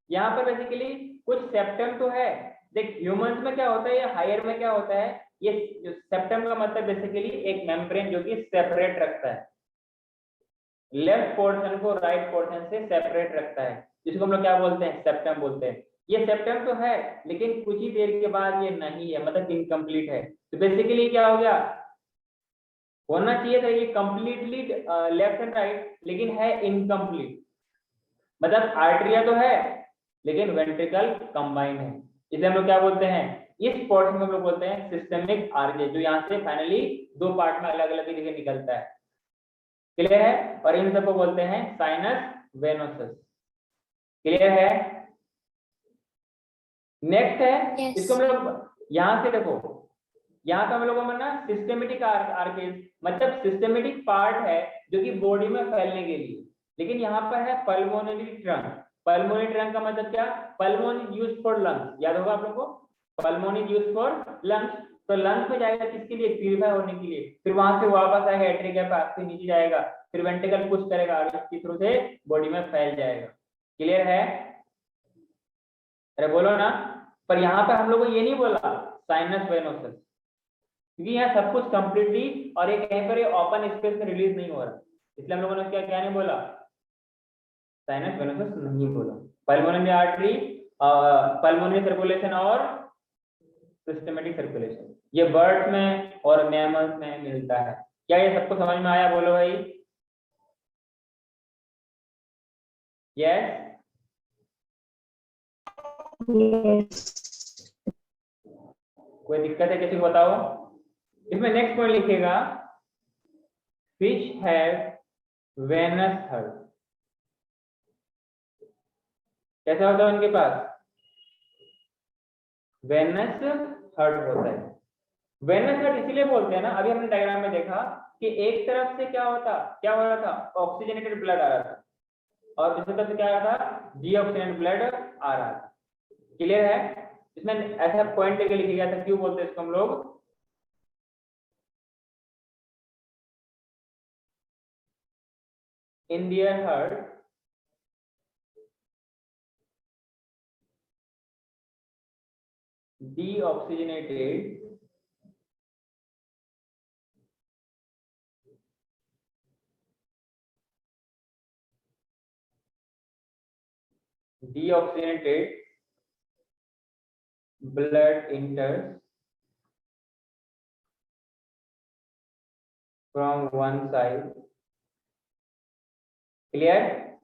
यहाँ पर बेसिकली कुछ सेप्टम तो है। देख ह्यूमंस में क्या होता है या हायर में क्या होता है, ये जो सेप्टम का मतलब बेसिकली एक मेम्ब्रेन जो कि सेपरेट रखता है, लेफ्ट पोर्शन को राइट पोर्शन से सेपरेट रखता है, जिसको हम लोग क्या बोलते हैं, सेप्टम बोलते हैं। ये सेप्टम तो है लेकिन कुछ ही देर के बाद ये नहीं है, मतलब इनकम्प्लीट है। तो बेसिकली क्या हो गया, होना चाहिए था ये कंप्लीटली लेफ्ट एंड राइट, लेकिन है इनकम्प्लीट। मतलब आर्टरिया तो है लेकिन वेंट्रिकल कंबाइन है, इसे हम लोग क्या बोलते हैं, इस पोर्शन में हम लोग बोलते हैं सिस्टमिक आर्टरी, जो यहाँ से फाइनली 2 पार्ट में अलग अलग जगह निकलता है। क्लियर है? और इन सबको बोलते हैं साइनस वेनोसस। क्लियर है? नेक्स्ट है, Yes. इसको हम लोग यहाँ से देखो, यहाँ पे हम लोगों में ना सिस्टेमेटिक आर्केज, मतलब सिस्टेमेटिक पार्ट है जो कि बॉडी में फैलने के लिए, लेकिन यहाँ पर है पल्मोनरी ट्रंक। पल्मोनरी ट्रंक का मतलब क्या, पल्मोन यूज फॉर लंग्स, याद होगा आप लोगों को, पल्मोनी यूज फॉर लंग्स। तो लंग्स में जाएगा किसके लिए, प्यूरिफाई होने के लिए, फिर वहां से वापस आएगा एट्रिका पास से नीचे जाएगा, फिर वेंट्रिकल पुश करेगा आगे के थ्रू से बॉडी में फैल जाएगा। क्लियर है? अरे बोलो ना। पर यहाँ पे हम लोगों को ये नहीं बोला साइनस वेनोसस, क्योंकि यहाँ सब कुछ कंप्लीटली और एक कहीं पर ओपन स्पेस में रिलीज नहीं हो रहा, इसलिए हम लोगों ने क्या क्या नहीं बोला, साइनस वेनोसस नहीं बोला। पल्मोनरी आर्टरी, पल्मोनरी सर्कुलेशन और सिस्टेमेटिक सर्कुलेशन, ये बर्ड्स में और मैमल्स में मिलता है। क्या ये सबको समझ में आया, बोलो भाई। यस? कोई दिक्कत है किसी को बताओ। इसमें नेक्स्ट पॉइंट लिखिएगा, फिश हैव वेनस हर्ट। कैसा होता है उनके पास, वेनस हर्ट होता है। वेनस हर्ट इसीलिए बोलते हैं ना, अभी हमने डायग्राम में देखा कि एक तरफ से क्या हो रहा था, ऑक्सीजनेटेड ब्लड आ रहा था, और दूसरी तरफ से क्या आ रहा था, डीऑक्सीजनेटेड ब्लड आ रहा था। क्लियर है? इसमें ऐसा पॉइंट लेके लिखा गया था, क्यों बोलते हैं इसको हम लोग, in their heart deoxygenated blood enters from one side. Clear?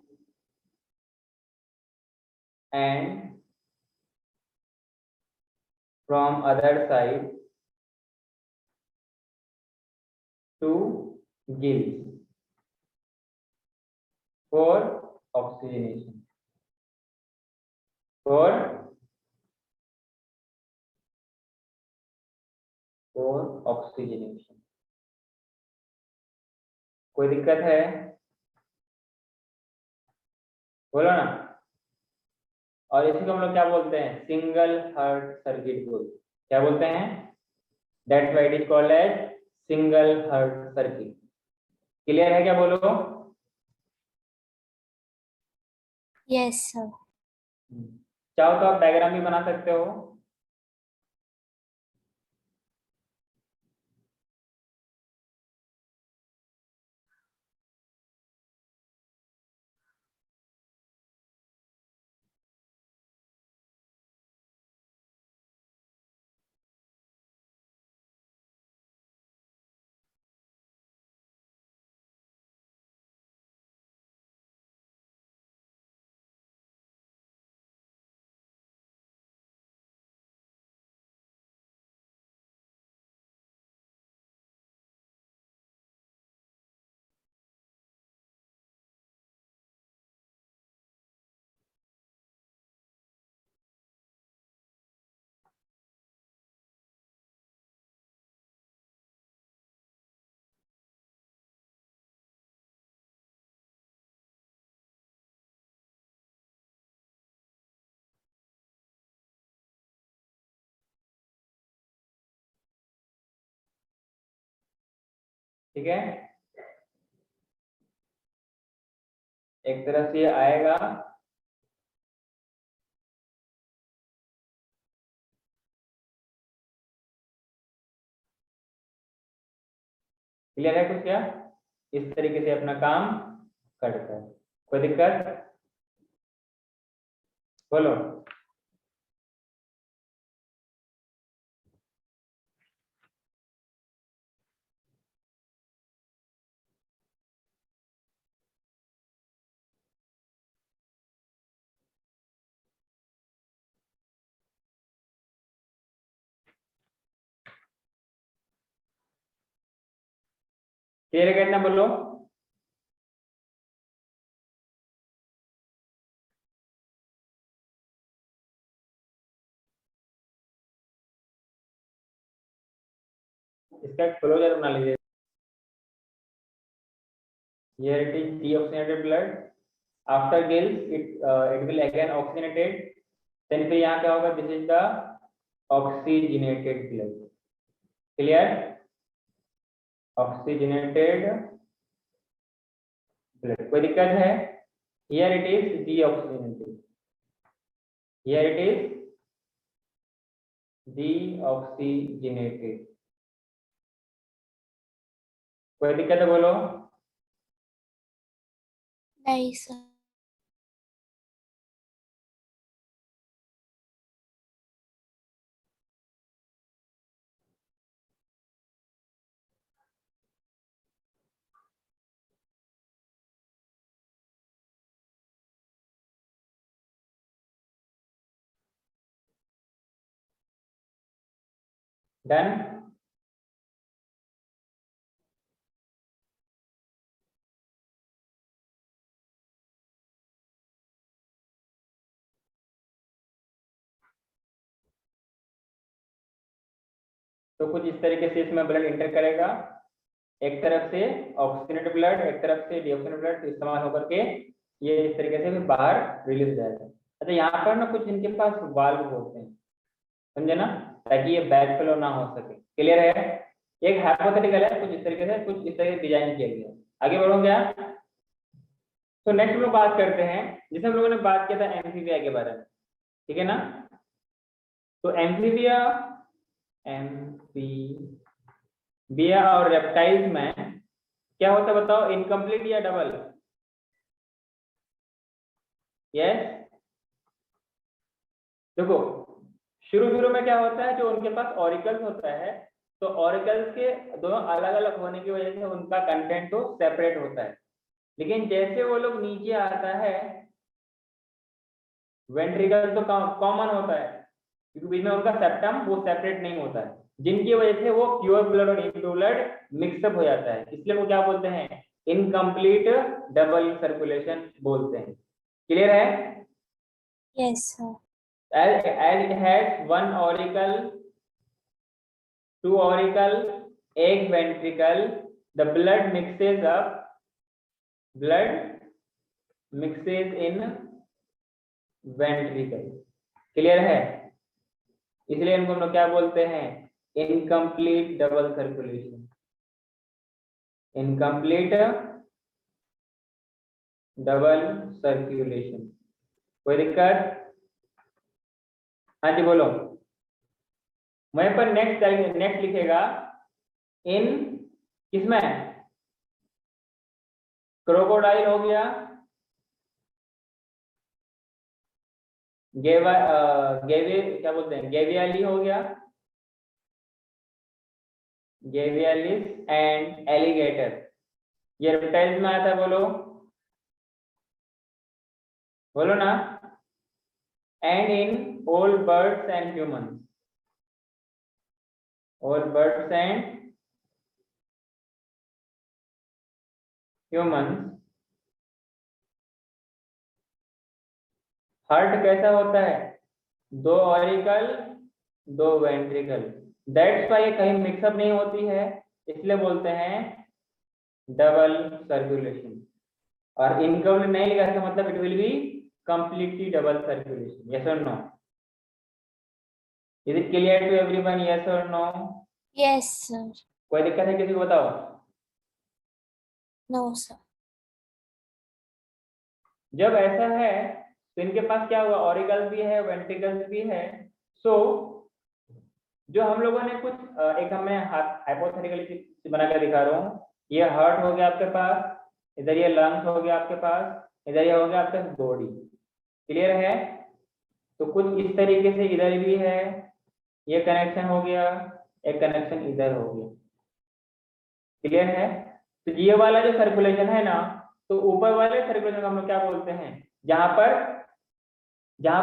And from other side to gills for oxygenation. For oxygenation. कोई दिक्कत है, बोलो ना। और इसी को हम लोग क्या बोलते हैं, सिंगल हार्ट सर्किट बोलते, क्या बोलते हैं, that's why it is called as single heart circuit. Clear है क्या, बोलो। Yes, sir. चाहो तो आप डायग्राम भी बना सकते हो। ठीक है? एक तरफ से आएगा, क्लियर है कुछ क्या? इस तरीके से अपना काम करता है। कोई दिक्कत? बोलो। क्लियर करना, बोलो। इसका क्लोजर बना लीजिए। Here it is deoxygenated blood. After gills, it will again oxygenated. Then फिर यहाँ क्या होगा? This is the oxygenated blood. Clear? Oxygenated blood. कोई दिक्कत है? Here it is deoxygenated. Here it is deoxygenated. कोई दिक्कत है? बोलो। नहीं सर। Done? तो कुछ इस तरीके से इसमें ब्लड इंटर करेगा, एक तरफ से ऑक्सीजनेटेड ब्लड, एक तरफ से डीऑक्सीजनेटेड ब्लड इस्तेमाल होकर के ये इस तरीके से फिर बाहर रिलीज हो जाएगा। अच्छा, यहाँ पर ना कुछ इनके पास वाल्व होते हैं, समझे ना, ताकि ये बैक फ्लो ना हो सके। क्लियर है? एक हाइपोथेटिकल है, कुछ इस तरीके से, कुछ इस तरीके से डिजाइन किया गया। आगे बढ़ो क्या? तो नेक्स्ट हम लोग बात करते हैं, जिसे हम लोगों ने बात किया था एम्फीबिया के बारे में, ठीक है ना। तो एम्फीबिया और रेप्टाइल्स में क्या होता है बताओ? इनकम्प्लीट या डबल? यस। देखो, शुरू में क्या होता है, जो उनके पास ऑरिकल्स होता है, तो ऑरिकल्स के दोनों अलग अलग होने की वजह से उनका कंटेंट तो सेपरेट होता है। लेकिन जैसे वो लोग नीचे आता है, वेंट्रिकल तो कॉमन होता है, क्योंकि बीच में उनका सेप्टम वो सेपरेट नहीं होता है, जिनकी वजह से वो प्योर ब्लड और इम्प्योर ब्लड मिक्सअप हो जाता है। इसलिए वो क्या बोलते हैं? इनकम्प्लीट डबल सर्कुलेशन बोलते हैं। क्लियर है? Yes sir. as it has one auricle, two auricle, एक ventricle, the blood mixes in ventricle. Clear है? इसलिए इनको हम लोग क्या बोलते हैं? Incomplete double circulation. Incomplete double circulation. कोई दिक्कत? हाँ जी बोलो। वहीं पर नेक्स्ट लिखेगा इन, किसमें? क्रोकोडाइल हो गया, क्या बोलते हैं, गेवियाली हो गया, गेवियालिस एंड एलिगेटर, ये रेप्टाइल्स में आता है। बोलो ना। And in all birds and humans, all birds and humans, heart कैसा होता है? दो ऑरिकल, दो वेंट्रिकल। दैट्स वाई कहीं मिक्सअप नहीं होती है, इसलिए बोलते हैं डबल सर्कुलेशन। और इनकम्प्लीट नहीं लिखा इसका मतलब it will be completely double circulation. Yes or no? Is it clear to everyone? Yes or no? Yes sir. कोई दिक्कत है किसी को? बताओ। No sir. जब ऐसा है तो इनके पास क्या हुआ, ऑरिकल्स भी है, वेंट्रिकल्स भी है। सो जो हम लोगों ने कुछ एक मैं हाइपोथेटिकली बनाकर दिखा रहा हूँ, ये हार्ट हो गया आपके पास, इधर ये लंग्स हो गया आपके पास, इधर ये हो गया आपका बॉडी। क्लियर है? तो कुछ इस तरीके से इधर भी है, ये कनेक्शन हो गया, एक कनेक्शन इधर हो गया। क्लियर है? तो ये वाला जो सर्कुलेशन है ना, तो ऊपर वाले सर्कुलेशन को हम लोग क्या बोलते हैं, जहां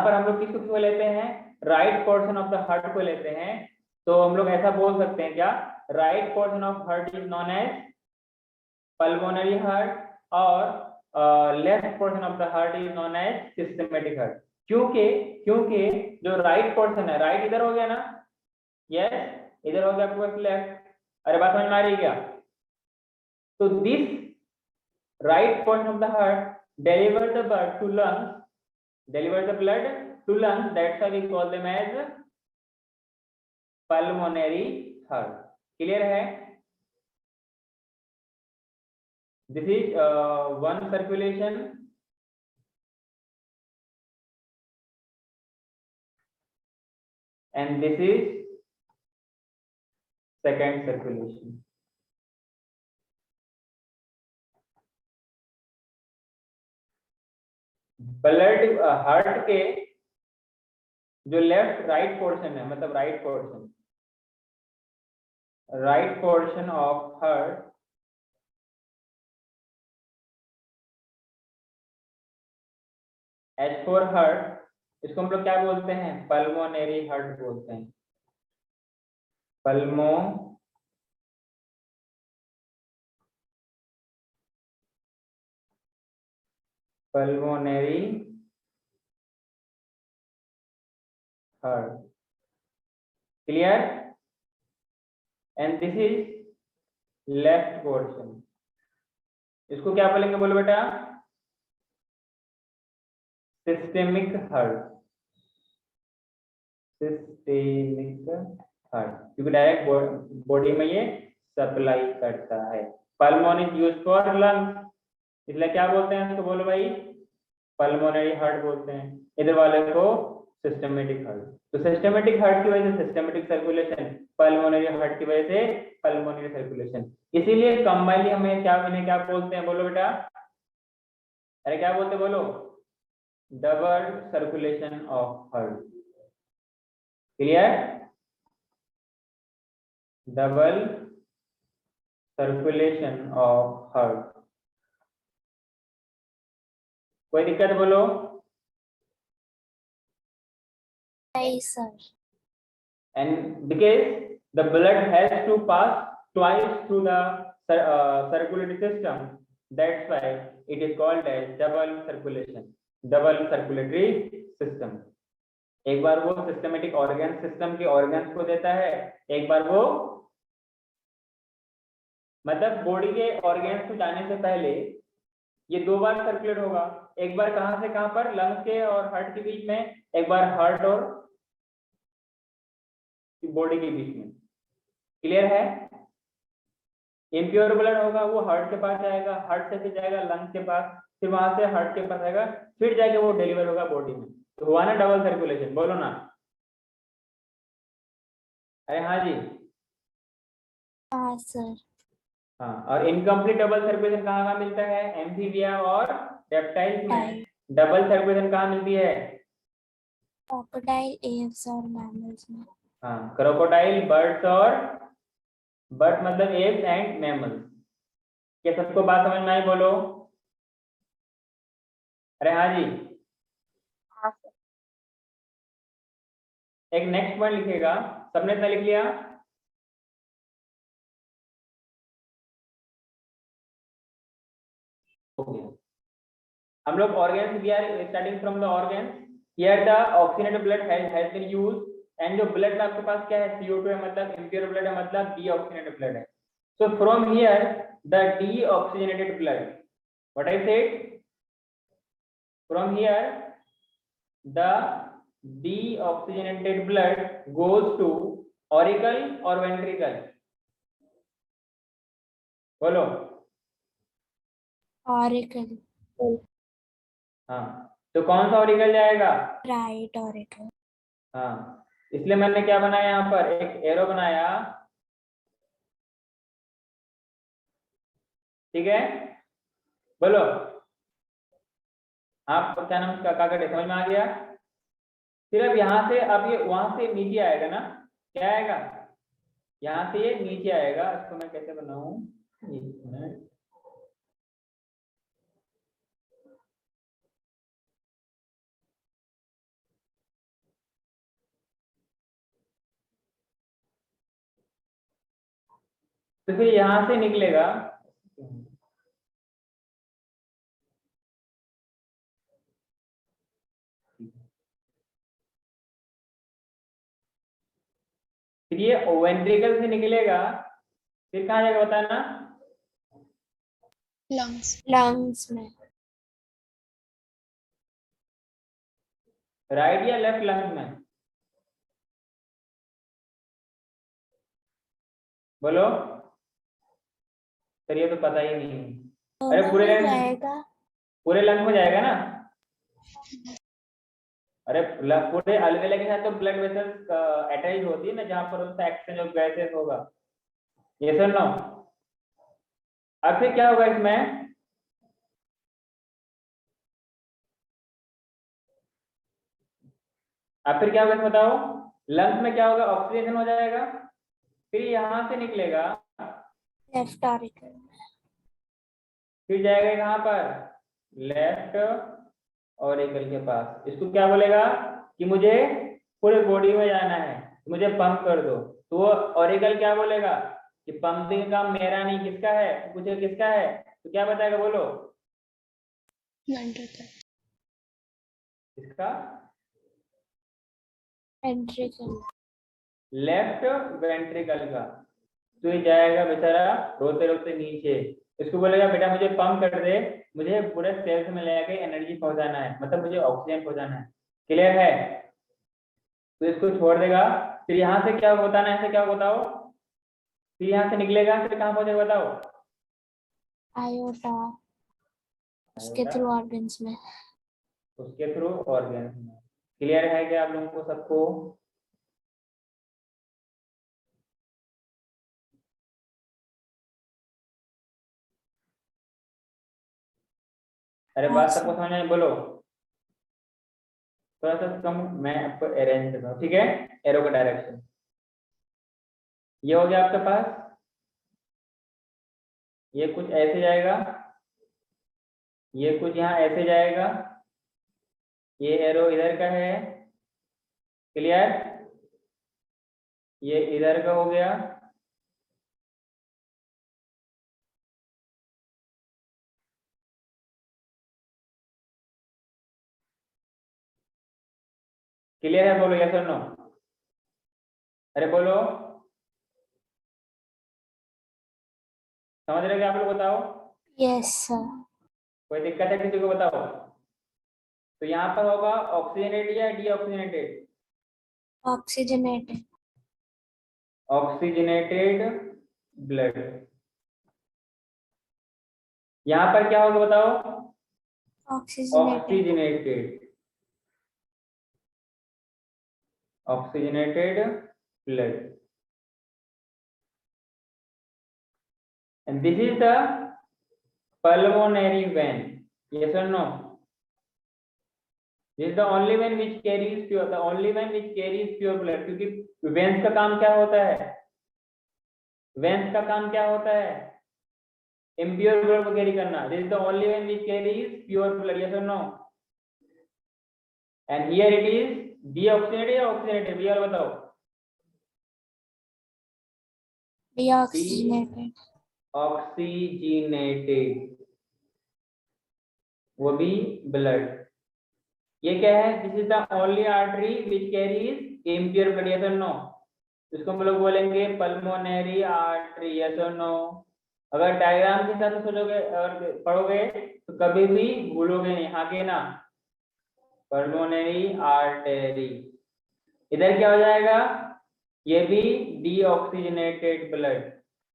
पर हम लोग किसको लेते हैं, right portion of the heart को लेते हैं। तो हम लोग ऐसा बोल सकते हैं क्या, right portion of heart is known as pulmonary heart और left portion of the heart is known as systematic heart. क्योंकि जो राइट पोर्शन है, राइट इधर हो गया ना, यस, इधर हो गया आपके पास लेफ्ट। अरे बात समझ में आ रही है क्या? तो this right portion of the heart deliver the blood to lungs, that's why we call them as pulmonary heart. Clear है? This is one circulation and this is second circulation. Blood heart के जो लेफ्ट राइट पोर्शन है, मतलब right portion of heart as for heart, इसको हम लोग क्या बोलते हैं, पल्मोनरी हार्ट बोलते हैं। Pulmonary heart. Clear? And this is left portion, इसको क्या बोलेंगे, बोलो बेटा, सिस्टेमिक हार्ट। क्योंकि डायरेक्ट बॉडी में ये सप्लाई करता है। पल्मोन इज यूज फॉर लंग्स, इसलिए क्या बोलते हैं इसको, बोलो भाई, पल्मोनरी हार्ट बोलते हैं। इधर वाले को सिस्टमेटिक हार्ट। तो सिस्टमेटिक हार्ट की वजह से सिस्टमेटिक सर्कुलेशन, पल्मोनरी हार्ट की वजह से पल्मोनरी सर्कुलेशन। इसीलिए कंबाइनली हमें क्या बोलते हैं, बोलो बेटा, अरे क्या बोलते हैं, बोलो, double circulation of heart. Clear? Double circulation of heart. कोई दिक्कत बोलो? नहीं sir. And because the blood has to pass twice through the circulatory system, that's why it is called as double circulatory system. एक बार वो सिस्टमेटिक ऑर्गन सिस्टम के ऑर्गन्स को देता है, एक बार वो मतलब बॉडी के ऑर्गन्स को जाने से पहले ये दो बार सर्कुलेट होगा। एक बार कहां से कहां पर, लंग्स के और हार्ट के बीच में, एक बार हार्ट और बॉडी के बीच में। क्लियर है? इम्प्योर ब्लड होगा वो हार्ट के पास जाएगा, हार्ट से फिर जाएगा लंग्स के पास, फिर वहां से हार्ट के पास आएगा, फिर जाके वो डिलीवर होगा बॉडी में। तो हुआ ना डबल सर्कुलेशन, बोलो ना। अरे हाँ जी, हाँ सर। हाँ। और इनकम्प्लीट डबल सर्कुलेशन कहाँ मिलता है, एम्फीबिया और रेप्टाइल्स में। डबल सर्कुलेशन कहाँ मिलती है, क्रोकोडाइल, एव्स और मैमल्स में। हाँ, क्रोकोडाइल, बर्ड्स और बर्ड मतलब एव्स एंड मैमल्स। क्या सबको बात समझ में आई, बोलो? अरे हाँ जी। हाँ सर। एक नेक्स्ट पॉइंट लिखेगा, सबने इतना लिख लिया? हम लोग organs, we are starting from the organs. Here the oxygenated blood has been used, and जो ब्लड में आपके पास क्या है, CO2 है, मतलब इम्प्योर ब्लड है, मतलब डीऑक्सीजनेटेड ब्लड है। So from here the deoxygenated blood, what I said, from here the deoxygenated blood goes to auricle or ventricle, बोलो? ऑरिकल। हाँ, तो कौन सा ऑरिकल जाएगा? Right auricle. हाँ, इसलिए मैंने क्या बनाया, यहाँ पर एक एरो बनाया, ठीक है। बोलो आप क्या नाम उसका, काकड़े, समझ में आ गया? फिर अब यहाँ से, अब ये वहां से नीचे आएगा ना, क्या आएगा? यहाँ से ये नीचे आएगा, इसको मैं कैसे बनाऊं, एक मिनट। तो फिर यहाँ से निकलेगा, फिर ये वेंट्रिकल से निकलेगा, फिर कहाँ जाएगा बताना? लंग्स। लंग्स में। राइट या लेफ्ट लंग में? बोलो सर, ये तो पता ही नहीं है। अरे दोनों पूरे में लंग, जाएगा। पूरे लंग में जाएगा ना? अरे पूरे अलवेला के साथ तो ब्लड वेसल्स अटैच होती है ना, जहां पर उसका एक्सचेंज ऑफ गैसेस होगा। ये सर नो। अब फिर क्या होगा इसमें? अब फिर क्या होगा इसमें बताओ? लंग्स में क्या होगा? ऑक्सीडेशन हो जाएगा, फिर यहाँ से निकलेगा, लेफ्ट ऑरिकल। फिर जाएगा कहाँ पर? लेफ्ट ऑरिकल के पास। इसको क्या बोलेगा कि मुझे पूरे बॉडी में जाना है, मुझे पंप कर दो। तो वो ऑरिकल क्या बोलेगा कि पंपिंग का मेरा नहीं, किसका है? पूछे किसका है, तो क्या बताएगा बोलो? वेंट्रिकल। इसका वेंट्रिकल। लेफ्ट वेंट्रिकल का। तो ये जाएगा बेचारा रोते रोते नीचे, इसको बोलेगा बेटा मुझे पंप कर दे, मुझे पूरे सेल्स में लेके एनर्जी पहुंचाना है, मतलब मुझे ऑक्सीजन पहुंचाना है। क्लियर है? तो इसको छोड़ देगा, फिर यहाँ से क्या बताना है, ऐसे क्या बताओ? फिर यहाँ से निकलेगा, फिर कहाँ पहुंचेगा बताओ? आयोटा। उसके थ्रू ऑर्गन्स में। उसके थ्रू ऑर्गन। क्लियर है क्या आप लोगों को सबको? अरे बात सबको समझ में? बोलो थोड़ा सा कम, मैं आपको अरेंज करता हूँ, ठीक है। एरो का डायरेक्शन ये हो गया आपके पास, ये कुछ ऐसे जाएगा, ये कुछ यहाँ ऐसे जाएगा, ये एरो इधर का है। क्लियर? ये इधर का हो गया, क्लियर है? बोलो यस और नो। अरे बोलो, समझ रहे हो क्या आप लोग? बताओ, यस सर। कोई दिक्कत है किसी को? बताओ। तो यहाँ पर होगा ऑक्सीजनेटेड या डीऑक्सीजनेटेड? ऑक्सीजनेटेड। Oxygenated blood. यहाँ पर क्या होगा बताओ? Oxygenated. Oxygenated, oxygenated blood. And this is the pulmonary vein. Yes or no? This is the only vein which carries pure, the only vein which carries pure blood. क्योंकि वेन्स का काम क्या होता है? वेन्स का काम क्या होता है? इम्प्योर ब्लड को कैरी करना। This is the only vein which carries pure blood. Yes or no? And here it is deoxygenated या oxygenated? ये वाला बताओ। डीऑक्सीजनेटेड। ऑक्सीजनेटेड, वो भी ब्लड। ये क्या है? This is the only artery which carries impure blood. Yes और नो? इसको हम लोग बोलेंगे पल्मोनरी आर्टरी। यस और नो? अगर डायग्राम के साथ सोचोगे और पढ़ोगे तो कभी भी भूलोगे नहीं, आगे ना। Pulmonary artery. इधर क्या हो जाएगा? ये भी डीऑक्सीजनेटेड ब्लड।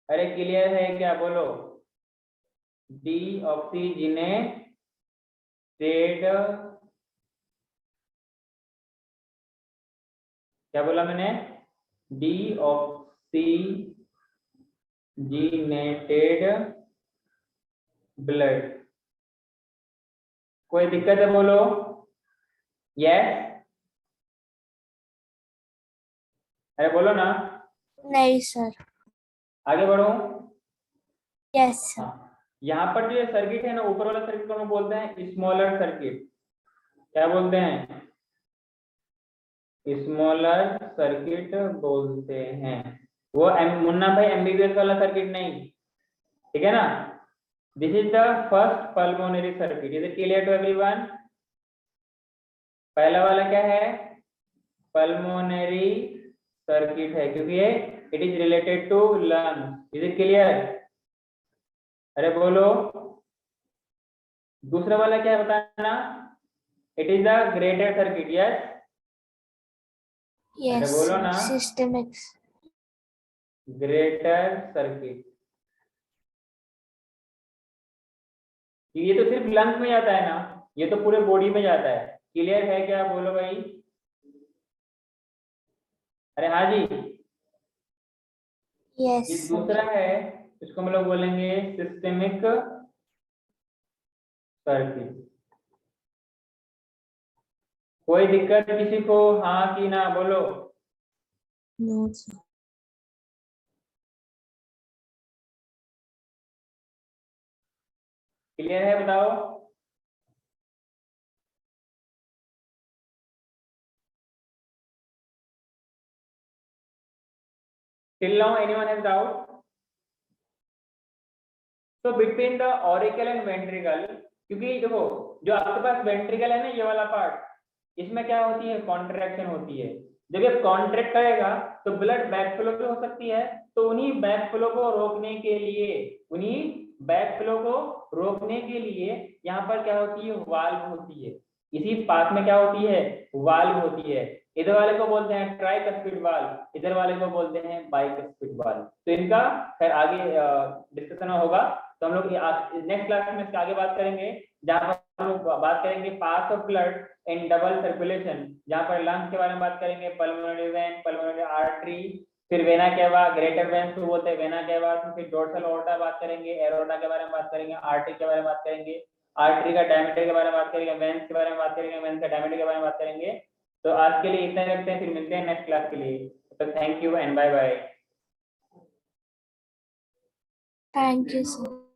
अरे क्लियर है क्या? बोलो डीऑक्सीजनेटेड क्या बोला मैंने, डीऑक्सीजीनेटेड ब्लड। कोई दिक्कत है बोलो, यस, अरे बोलो ना, नहीं सर। आगे बढ़ो। Yes sir. यहाँ पर जो ये सर्किट है ना, ऊपर वाला सर्किट को हम बोलते हैं स्मॉलर सर्किट। क्या बोलते हैं, स्मॉलर सर्किट बोलते हैं। वो मुन्ना भाई एमबीबीएस वाला सर्किट नहीं, ठीक है ना। This is the first pulmonary circuit. Is it clear to everyone? पहला वाला क्या है, पल्मोनरी सर्किट है, क्योंकि ये it is related to lungs. Is it clear? अरे बोलो। दूसरा वाला क्या है बताना, it is the greater circuit. Yes, yes बोलो ना, सिस्टमिक। Greater circuit. ये तो सिर्फ लंग्स में जाता है ना, ये तो पूरे बॉडी में जाता है। क्लियर है क्या, बोलो भाई। अरे हाँ जी। यस ये दूसरा है, इसको हम लोग बोलेंगे सिस्टेमिक सर्किट। कोई दिक्कत किसी को, हाँ कि ना, बोलो। No sir. क्लियर है, बताओ। Till now anyone has doubt? So between the auricle and ventricle, क्योंकि देखो जो आपके पास वेंट्रिकल है ना, ये वाला पार्ट, इसमें क्या होती है, कॉन्ट्रैक्शन होती है। जब ये कॉन्ट्रैक्ट करेगा तो ब्लड बैक फ्लो भी हो सकती है। तो उन्हीं बैक फ्लो को रोकने के लिए, यहाँ पर क्या होती है, वाल्व होती है। इसी पार्ट में क्या होती है, वाल्व होती है। इधर वाले को बोलते हैं ट्राइकस्पिड वाल्व, इधर वाले को बोलते हैं बाइकस्पिड वाल्व। तो इनका फिर आगे डिस्कशन होगा, तो हम लोग नेक्स्ट क्लास में इसके आगे बात करेंगे, जहाँ पर हम लोग बात करेंगे pass of blood in double circulation, जहाँ पर लंग्स के बारे में बात करेंगे, पल्मोनरी वेन, पल्मोनरी आर्टरी, फिर वेना केवा, ग्रेटर वेन को बोलते हैं वेना केवा, फिर डोर्सल ऑर्टा बात करेंगे, एरोटा के बारे में बात करेंगे, आर्टरी के बारे में बात करेंगे, आर्टरी का डायमीटर के बारे में बात करेंगे, वेन्स के बारे में बात करेंगे, वेन्स का डायमीटर के बारे में बात करेंगे। तो आज के लिए इतना ही रखते हैं, फिर मिलते हैं नेक्स्ट क्लास के लिए। तो thank you and bye bye. Thank you sir.